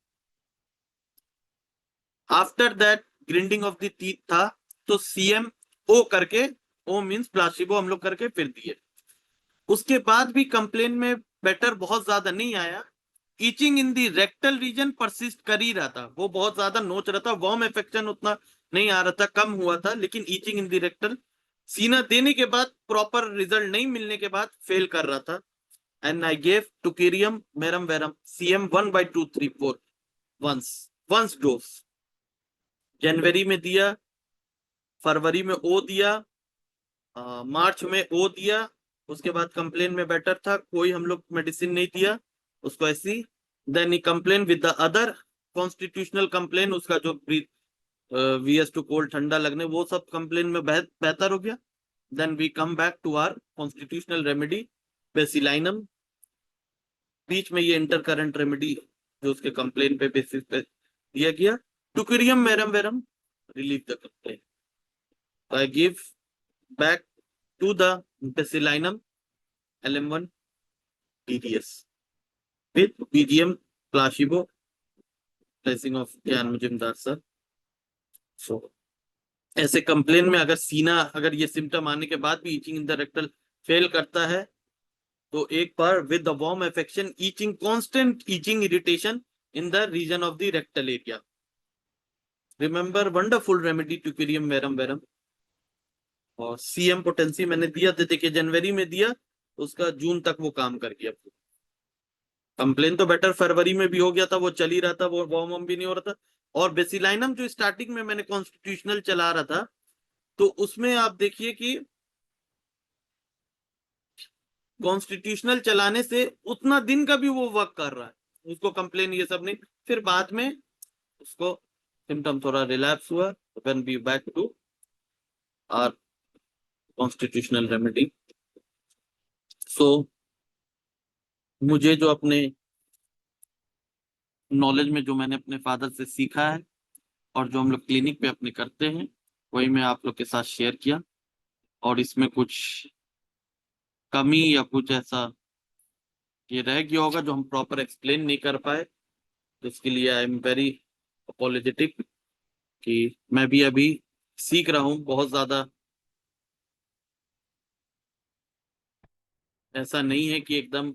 after that grinding of the teeth था, तो CM O करके, O मीन्स प्लासिबो हम लोग करके फिर दिए। उसके बाद भी कंप्लेन में बेटर बहुत ज्यादा नहीं आया। ईचिंग इन दी रेक्टल रीजन परसिस्ट कर ही रहा था, वो बहुत ज्यादा नोच रहा था, वॉर्म इफेक्शन उतना नहीं आ रहा था, कम हुआ था, लेकिन ईचिंग इन दी रेक्टल, सीना देने के बाद प्रॉपर रिजल्ट नहीं मिलने के बाद फेल कर रहा था। And I gave Teucrium marum verum CM 1/234 once dose. जनवरी में दिया, फरवरी में O दिया, मार्च में O दिया। उसके बाद कंप्लेन में बेटर था, कोई हम लोग मेडिसिन नहीं दिया उसको ऐसी। Then he complain with the other constitutional complain, उसका जो VS टू कोल्ड ठंडा लगने, वो सब कंप्लेन में बेहतर हो गया। Then we come back to our constitutional remedy Bacillinum. बीच में ये इंटर करंट रेमेडी जो उसके कंप्लेन पे बेसिस पे दिया गया, Teucrium marum verum relieve the complain. I give back to the Basilinum LM1 TDS with PGM placebo, blessing of ज्ञान मुजुमदार सर। सो ऐसे कंप्लेन में अगर सीना, अगर ये सिम्टम आने के बाद भी itching in the rectal fail करता है, तो एक बार with the warm affection, itching, constant itching, irritation in the region of the rectal area, remember wonderful remedy Teucrium verum verum. और CM पोटेंसी मैंने दिया था, देखिए जनवरी में दिया, उसका जून तक वो काम कर गया। कंप्लेन तो बेटर फरवरी में भी हो गया था, वो चल ही रहा था, वो वॉर्म भी नहीं हो रहा था। और बेसिलाइनम जो स्टार्टिंग में मैंने कॉन्स्टिट्यूशनल चला रहा था, तो उसमें आप देखिए कि कॉन्स्टिट्यूशनल चलाने से उतना दिन का भी वो वर्क कर रहा है, उसको कंप्लेन ये सब नहीं। फिर बाद में उसको सिम्टम थोड़ा रिलैप्स हुआ, when we back to our constitutional remedy. So मुझे जो अपने नॉलेज में, जो मैंने अपने फादर से सीखा है और जो हम लोग क्लिनिक पे अपने करते हैं, वही मैं आप लोग के साथ शेयर किया। और इसमें कुछ कमी या कुछ ऐसा ये रह गया होगा जो हम प्रॉपर एक्सप्लेन नहीं कर पाए, तो इसके लिए आई एम वेरी अपोलोजेटिक, कि मैं भी अभी सीख रहा हूँ बहुत ज्यादा। ऐसा नहीं है कि एकदम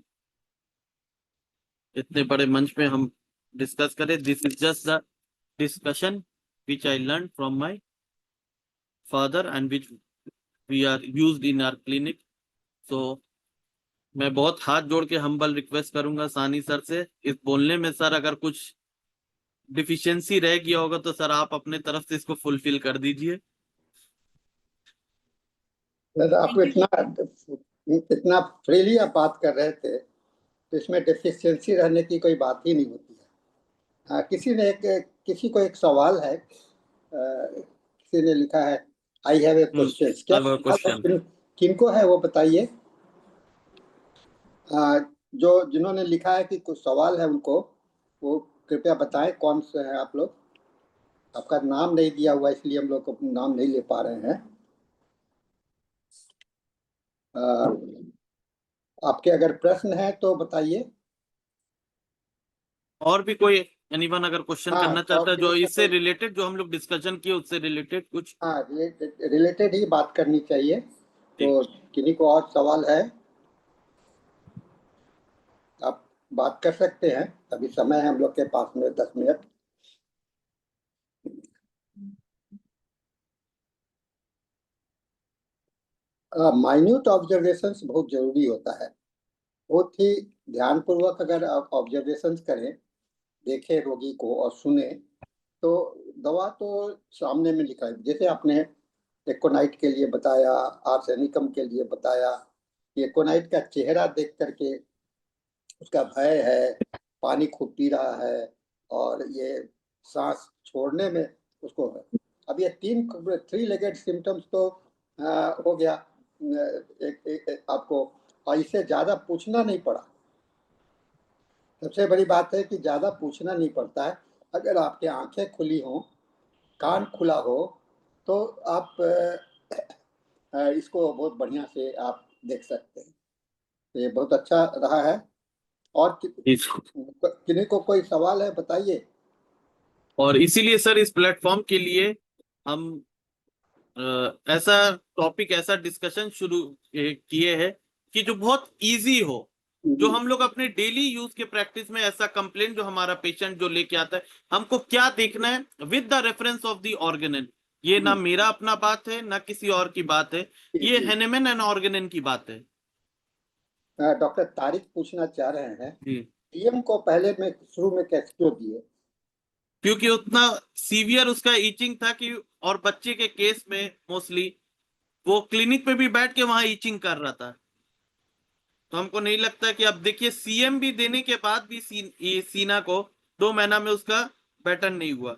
इतने बड़े मंच पे हम डिस्कस करें। This is just the discussion which I learn from my father and which we are used in our clinic. So मैं बहुत हाथ जोड़ के हम्बल रिक्वेस्ट करूंगा सानी सर से, इस बोलने में सर अगर कुछ डिफिशियंसी रह गया होगा तो सर आप अपने तरफ से इसको फुलफिल कर दीजिए। आपको इतना इतना फ्रीली आप बात कर रहे थे, तो इसमें डेफिशिएंसी रहने की कोई बात ही नहीं होती है। किसी को एक सवाल है, किसी ने लिखा है आई हैव ए क्वेश्चन। क्या क्वेश्चन किनको है वो बताइए। जो जिन्होंने लिखा है कि कुछ सवाल है उनको वो कृपया बताएं, कौन से हैं आप लोग। आपका नाम नहीं दिया हुआ इसलिए हम लोग नाम नहीं ले पा रहे हैं। आपके अगर प्रश्न है तो बताइए। और भी कोई एनीवन अगर क्वेश्चन करना चाहता है जो इससे तो, रिलेटेड, जो हम लोग डिस्कशन किए उससे रिलेटेड कुछ, हाँ रिलेटेड ही बात करनी चाहिए। तो किन्हीं को और सवाल है आप बात कर सकते हैं, अभी समय है हम लोग के पास में 10 मिनट। माइन्यूट ऑब्जर्वेशंस बहुत जरूरी होता है। बहुत ही ध्यानपूर्वक अगर आप ऑब्जर्वेशंस करें देखे रोगी को और सुने तो दवा तो सामने में लिखा है। जैसे आपने एकोनाइट के लिए बताया, आर्सेनिकम के लिए बताया, एकोनाइट का चेहरा देख करके उसका भय है, पानी खूब पी रहा है और ये सांस छोड़ने में उसको है। अब ये 3 लेगेड सिम्टम्स तो हो गया एक आपको, और इससे ज्यादा पूछना नहीं पड़ा। सबसे बड़ी बात है कि ज्यादा पूछना नहीं पड़ता है। अगर आपकी आंखें खुली हों, कान खुला हो, तो आप इसको बहुत बढ़िया से आप देख सकते हैं। ये बहुत अच्छा रहा है। और किन्हीं को कोई सवाल है बताइए। और इसीलिए सर इस प्लेटफॉर्म के लिए हम ऐसा टॉपिक, ऐसा डिस्कशन शुरू किए हैं कि जो बहुत इजी हो, जो हम लोग अपने डेली यूज के प्रैक्टिस में, ऐसा कंप्लेंट जो हमारा पेशेंट जो लेके आता है, हमको क्या देखना है with the reference of the Organon. ये ना मेरा अपना बात है ना किसी और की बात है, ये हैनेमन एंड ऑर्गेनन की बात है। डॉक्टर तारिक पूछना चाह रहे हैं जी, पीएम को पहले में शुरू में कैसे क्यों दिए? क्योंकि उतना सीवियर उसका ईचिंग था कि, और बच्चे के केस में मोस्टली वो क्लिनिक पे भी बैठ के वहां ईचिंग कर रहा था। तो हमको नहीं लगता कि, अब देखिए सीएम भी देने के बाद भी ये सीना को 2 महीना में उसका बेटर नहीं हुआ,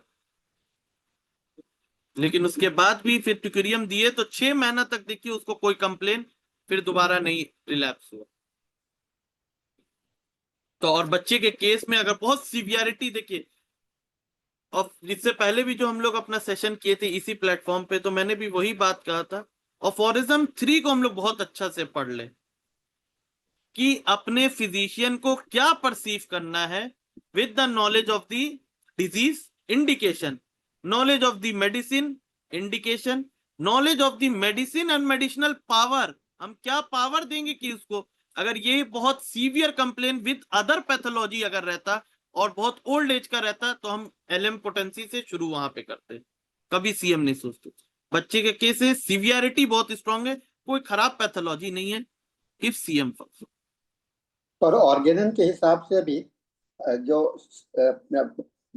लेकिन उसके बाद भी फिर ट्यूकेरियम दिए तो 6 महीना तक देखिए उसको कोई कंप्लेन फिर दोबारा नहीं रिलैप्स हुआ। तो और बच्चे के केस में अगर बहुत सीवियरिटी देखिए, और इससे पहले भी जो हम लोग अपना सेशन किए थे इसी प्लेटफॉर्म पे, तो मैंने भी वही बात कहा था। और फॉरिज्म 3 को हम लोग बहुत अच्छा से पढ़ ले कि अपने फिजिशियन को क्या परसीव करना है with the knowledge of the disease indication, knowledge of the medicine indication, knowledge of the medicine and medicinal power. हम क्या पावर देंगे कि उसको, अगर ये बहुत severe complain with other pathology अगर रहता और बहुत ओल्ड एज का रहता तो हम एलएम पोटेंसी से शुरू वहां पे करते, कभी सीएम नहीं सोचते। बच्चे के केसेस सीवियरिटी बहुत स्ट्रांग है, कोई खराब पैथोलॉजी नहीं है, इफ सीएम फंक्शन। और ऑर्गेनन के हिसाब से भी जो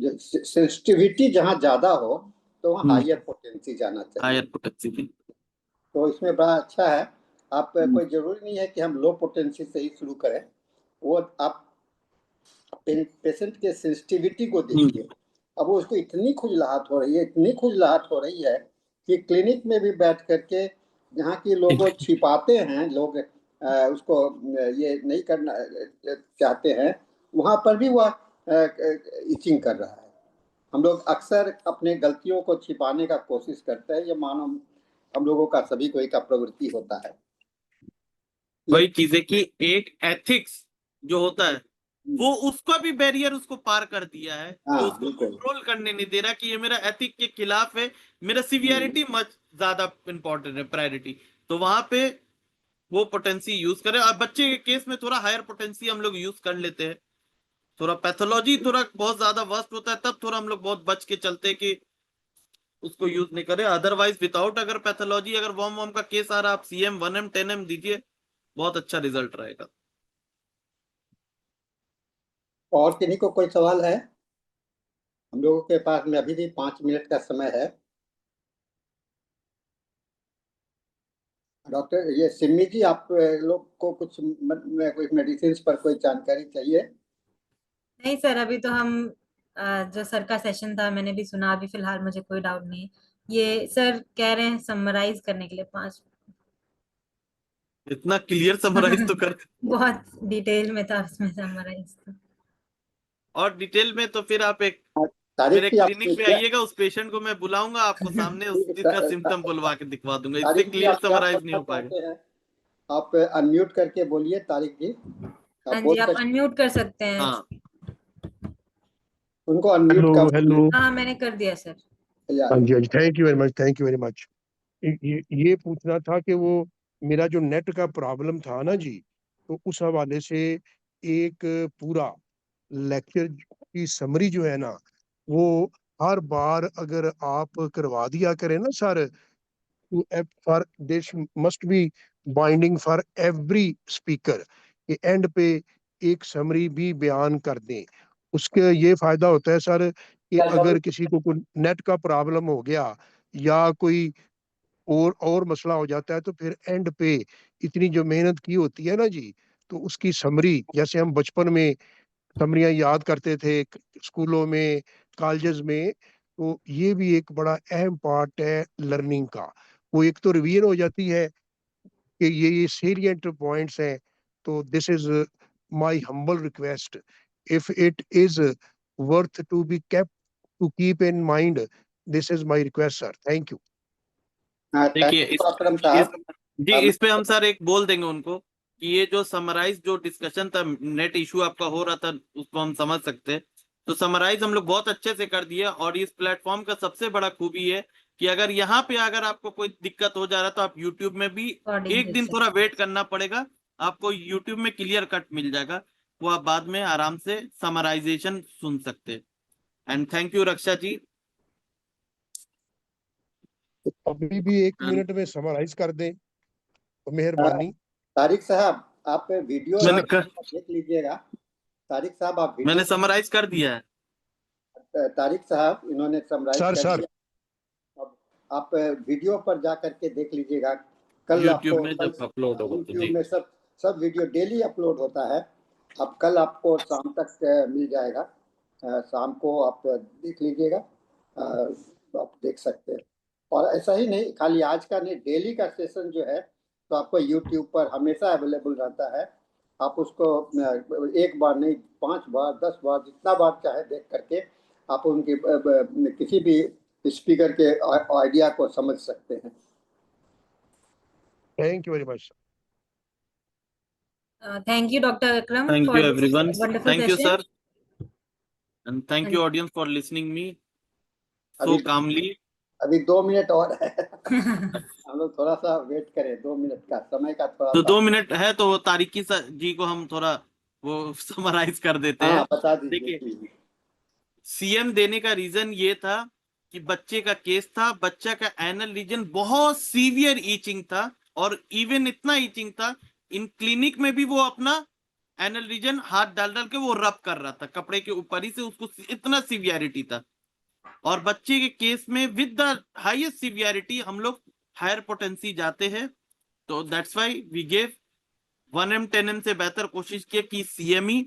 सेंसिटिविटी जहाँ ज्यादा हो तो वहाँ हायर पोटेंसी जाना चाहिए। Higher potency. तो इसमें बड़ा अच्छा है। आप कोई जरूरी नहीं है कि हम लो पोटेंसी से ही शुरू करें, वो आप पेशेंट के सेंसिटिविटी को देखिए। अब वो उसको इतनी खुजलाहट हो रही है, इतनी खुजलाहट हो रही है कि क्लिनिक में भी बैठ करके जहाँ की लोग छिपाते हैं, लोग उसको ये नहीं करना चाहते हैं, वहां पर भी वह इचिंग कर रहा है। हम लोग अक्सर अपने गलतियों को छिपाने का कोशिश करते हैं, ये मानो हम लोगों का सभी कोई का प्रवृत्ति होता है। वही चीज है कि एक एथिक्स जो होता है वो उसका भी बैरियर उसको पार कर दिया है, जो उसको कंट्रोल करने नहीं दे रहा कि ये मेरा एथिक के खिलाफ है, मेरा सीवियरिटी मच ज्यादा इंपॉर्टेंट है, प्रायोरिटी। तो वहां पे वो पोटेंसी यूज करे। और बच्चे के केस में थोड़ा हायर पोटेंसी हम लोग यूज कर लेते हैं, थोड़ा पैथोलॉजी थोड़ा बहुत ज्यादा वर्स्ट होता है तब थोड़ा हम लोग बहुत बच के चलते हैं कि उसको यूज नहीं करें। अदरवाइज विदाउट अगर पैथोलॉजी, अगर वॉम का केस आ रहा, आप सीएम 1M 10M दीजिए, बहुत अच्छा रिजल्ट रहेगा। और किन्हीं को कोई सवाल है? हम लोगों के पास में अभी भी 5 मिनट का समय है। डॉक्टर ये सिम्मी जी, आप लोग को कुछ कोई मेडिसिन पर कोई जानकारी चाहिए? नहीं सर, अभी तो हम जो सर का सेशन था मैंने भी सुना, अभी फिलहाल मुझे कोई डाउट नहीं है। ये सर कह रहे हैं समराइज करने के लिए 5। इतना क्लियर समराइज तो कर बहुत डिटेल में था उसमें समराइज तो। और डिटेल में तो फिर आप एक तारीख मेरे की क्लिनिक पे क्या? आइएगा, उस पेशेंट को मैं बुलाऊंगा, आपको सामने उसका सिम्टम बुलवा के दिखवा दूंगा, इससे तारिक जी, क्लियर आप क्या समराइज नहीं पूछना हो पाएगा। चाहते हैं? आप अनम्यूट करके बोलिए तारिक जी, हाँ आप जी, बोल आप सकते। अनम्यूट कर सकते हैं। हाँ, उनको अनम्यूट हेलो कर हेलो। हाँ मैंने कर दिया सर। हाँ जी हाँ जी, thank you very much, thank you very much. ये पूछना था कि वो मेरा जो नेट का प्रॉब्लम था ना जी, तो उस हवाले से एक पूरा लेक्चर की समरी जो है ना, वो हर बार अगर आप करवा दिया करें ना sir, for this must be binding for every speaker, ये एंड पे एक समरी भी बयान कर दें। उसके ये फायदा होता है सर कि अगर किसी को कोई नेट का प्रॉब्लम हो गया या कोई और मसला हो जाता है तो फिर एंड पे इतनी जो मेहनत की होती है ना जी, तो उसकी समरी, जैसे हम बचपन में समरियां याद करते थे स्कूलों में, कॉलेजेस में, तो ये भी एक बड़ा अहम पार्ट है लर्निंग का। वो एक तो रिवीजन हो जाती है कि ये सेलिएंट पॉइंट्स हैं। तो this is my humble request, if it is worth to be kept to keep in mind, this is my request sir. Thank you. देखिए अकरम इस साहब, जी इस पे हम सर एक बोल देंगे उनको कि ये जो समराइज जो डिस्कशन था, नेट इशू आपका हो रहा था, उसको हम समझ सकते हैं। तो समराइज हम लोग बहुत अच्छे से कर दिया। और इस प्लेटफॉर्म का सबसे बड़ा खूबी है कि अगर यहाँ पे अगर आपको कोई दिक्कत हो जा रहा है तो आप यूट्यूब में भी एक दिन थोड़ा वेट करना पड़ेगा, आपको यूट्यूब में क्लियर कट मिल जाएगा, वो आप बाद में आराम से समराइजेशन सुन सकते हैं। एंड थैंक यू रक्षा जी। अभी भी 1 मिनट में समराइज कर दें तो मेहरबानी। तारिक साहब, आप वीडियो देख लीजिएगा। तारिक साहब, आप वीडियो मैंने समराइज कर दिया है। तारिक साहब, इन्होंने समराइज कर सर दिया। अब आप वीडियो पर जा करके देख लीजिएगा। कल यूट्यूब आपको में जब अपलोड होगा तो यूट्यूब जी। में सब वीडियो डेली अपलोड होता है। अब कल आपको शाम तक मिल जाएगा। शाम को आप देख लीजिएगा, आप देख सकते हैं। और ऐसा ही नहीं, खाली आज का नहीं, डेली का सेशन जो है तो आपको यूट्यूब पर हमेशा अवेलेबल रहता है। आप उसको एक बार नहीं, 5 बार 10 बार जितना बार चाहे देख करके आप उनकी किसी भी स्पीकर के आइडिया को समझ सकते हैं। Thank you very much. Thank you, Dr. Akram, Thank for you this everyone. wonderful Thank you session. sir. And thank you audience for listening me so अभी calmly. अभी 2 मिनट और है। हम लोग थोड़ा सा वेट करें, 2 मिनट का समय का थोड़ा तो सा। 2 मिनट है तो तारिकी जी को हम थोड़ा वो समराइज कर देते हाँ, हैं। बता दीजिए देखिए प्लीज। सीएम देने का रीजन ये था कि बच्चे का केस था, बच्चा का एनल रीजन बहुत सीवियर ईचिंग था, और इवन इतना ईचिंग था इन क्लिनिक में भी वो अपना एनल रीजन हाथ डाल डाल के वो रब कर रहा था कपड़े के ऊपर ही से, उसको इतना सीवियरिटी था। और बच्चे के केस में विद द हाईएस्ट सीवियरिटी हम लोग हायर पोटेंसी जाते हैं। तो that's why we gave 1M 10M से बेहतर कोशिश किया कि सीएम ही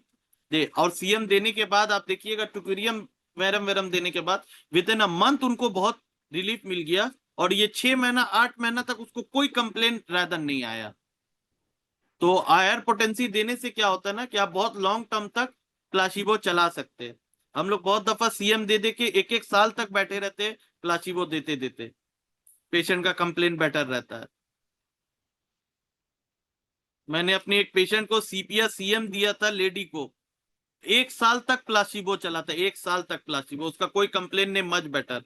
दे। और सीएम देने के बाद आप देखिएगा टुक्यूरियम वेरम देने के बाद विद इन अ मंथ उनको बहुत रिलीफ मिल गया, और ये 6 महीना 8 महीना तक उसको कोई कंप्लेन रादन नहीं आया। तो हायर पोटेंसी देने से क्या होता है ना कि आप बहुत लॉन्ग टर्म तक प्लासिबो चला सकते हैं। हम लोग बहुत दफा सीएम दे दे के 1-1 साल तक बैठे रहते हैं प्लासिबो देते देते, पेशेंट का कंप्लेन बेटर रहता है। मैंने अपने एक पेशेंट को सीपीआर सीएम दिया था, लेडी को 1 साल तक प्लासिबो चला था, 1 साल तक प्लासिबो, उसका कोई कंप्लेन नहीं, मच बेटर।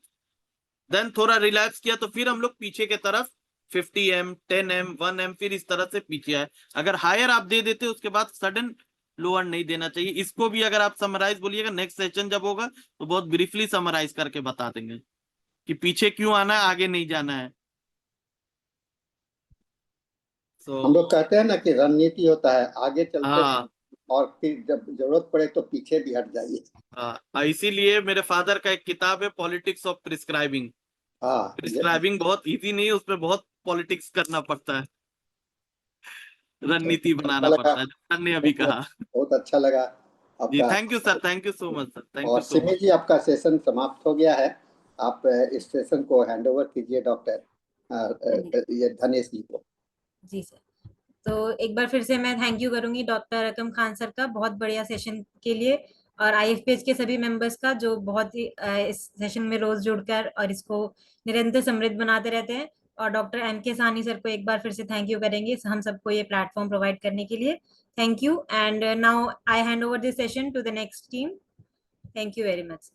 देन थोड़ा रिलैक्स किया तो फिर हम लोग पीछे के तरफ 50M 10M 1M फिर इस तरह से पीछे आए। अगर हायर आप दे देते उसके बाद सडन लोअर नहीं देना चाहिए। इसको भी अगर आप समराइज बोलिएगा नेक्स्ट सेशन जब होगा तो बहुत ब्रीफली समराइज करके बता देंगे कि पीछे क्यों आना है, आगे नहीं जाना है। हम लोग कहते हैं ना कि रणनीति होता है, आगे चलते हैं हाँ और फिर जब जरूरत पड़े तो पीछे भी हट जाइए। हाँ, इसीलिए मेरे फादर का एक किताब है पॉलिटिक्स ऑफ प्रिस्क्राइबिंग। हाँ, प्रिस्क्राइबिंग बहुत इजी नहीं है, उसमें बहुत पॉलिटिक्स करना पड़ता है, रणनीति अच्छा बनाना लगा, पड़ता है, जो सर ने अभी कहा। बहुत अच्छा लगा जी आपका। Thank you sir, thank you so much sir, thank you और सो सिमी मच। जी, आपका सेशन समाप्त हो गया है। आप इस सेशन को हैंड ओवर कीजिए डॉक्टर ये धनेश जी को। जी सर, तो एक बार फिर से मैं थैंक यू करूंगी डॉक्टर अकरम खान सर का बहुत बढ़िया सेशन के लिए, और आईएफपीएच के सभी मेंबर्स का जो बहुत ही इस सेशन में रोज जुड़कर और इसको निरंतर समृद्ध बनाते रहते हैं। और डॉक्टर एमके साहनी सर को एक बार फिर से थैंक यू करेंगे हम सबको ये प्लेटफॉर्म प्रोवाइड करने के लिए। Thank you, and now I hand over this session to the next team. Thank you very much.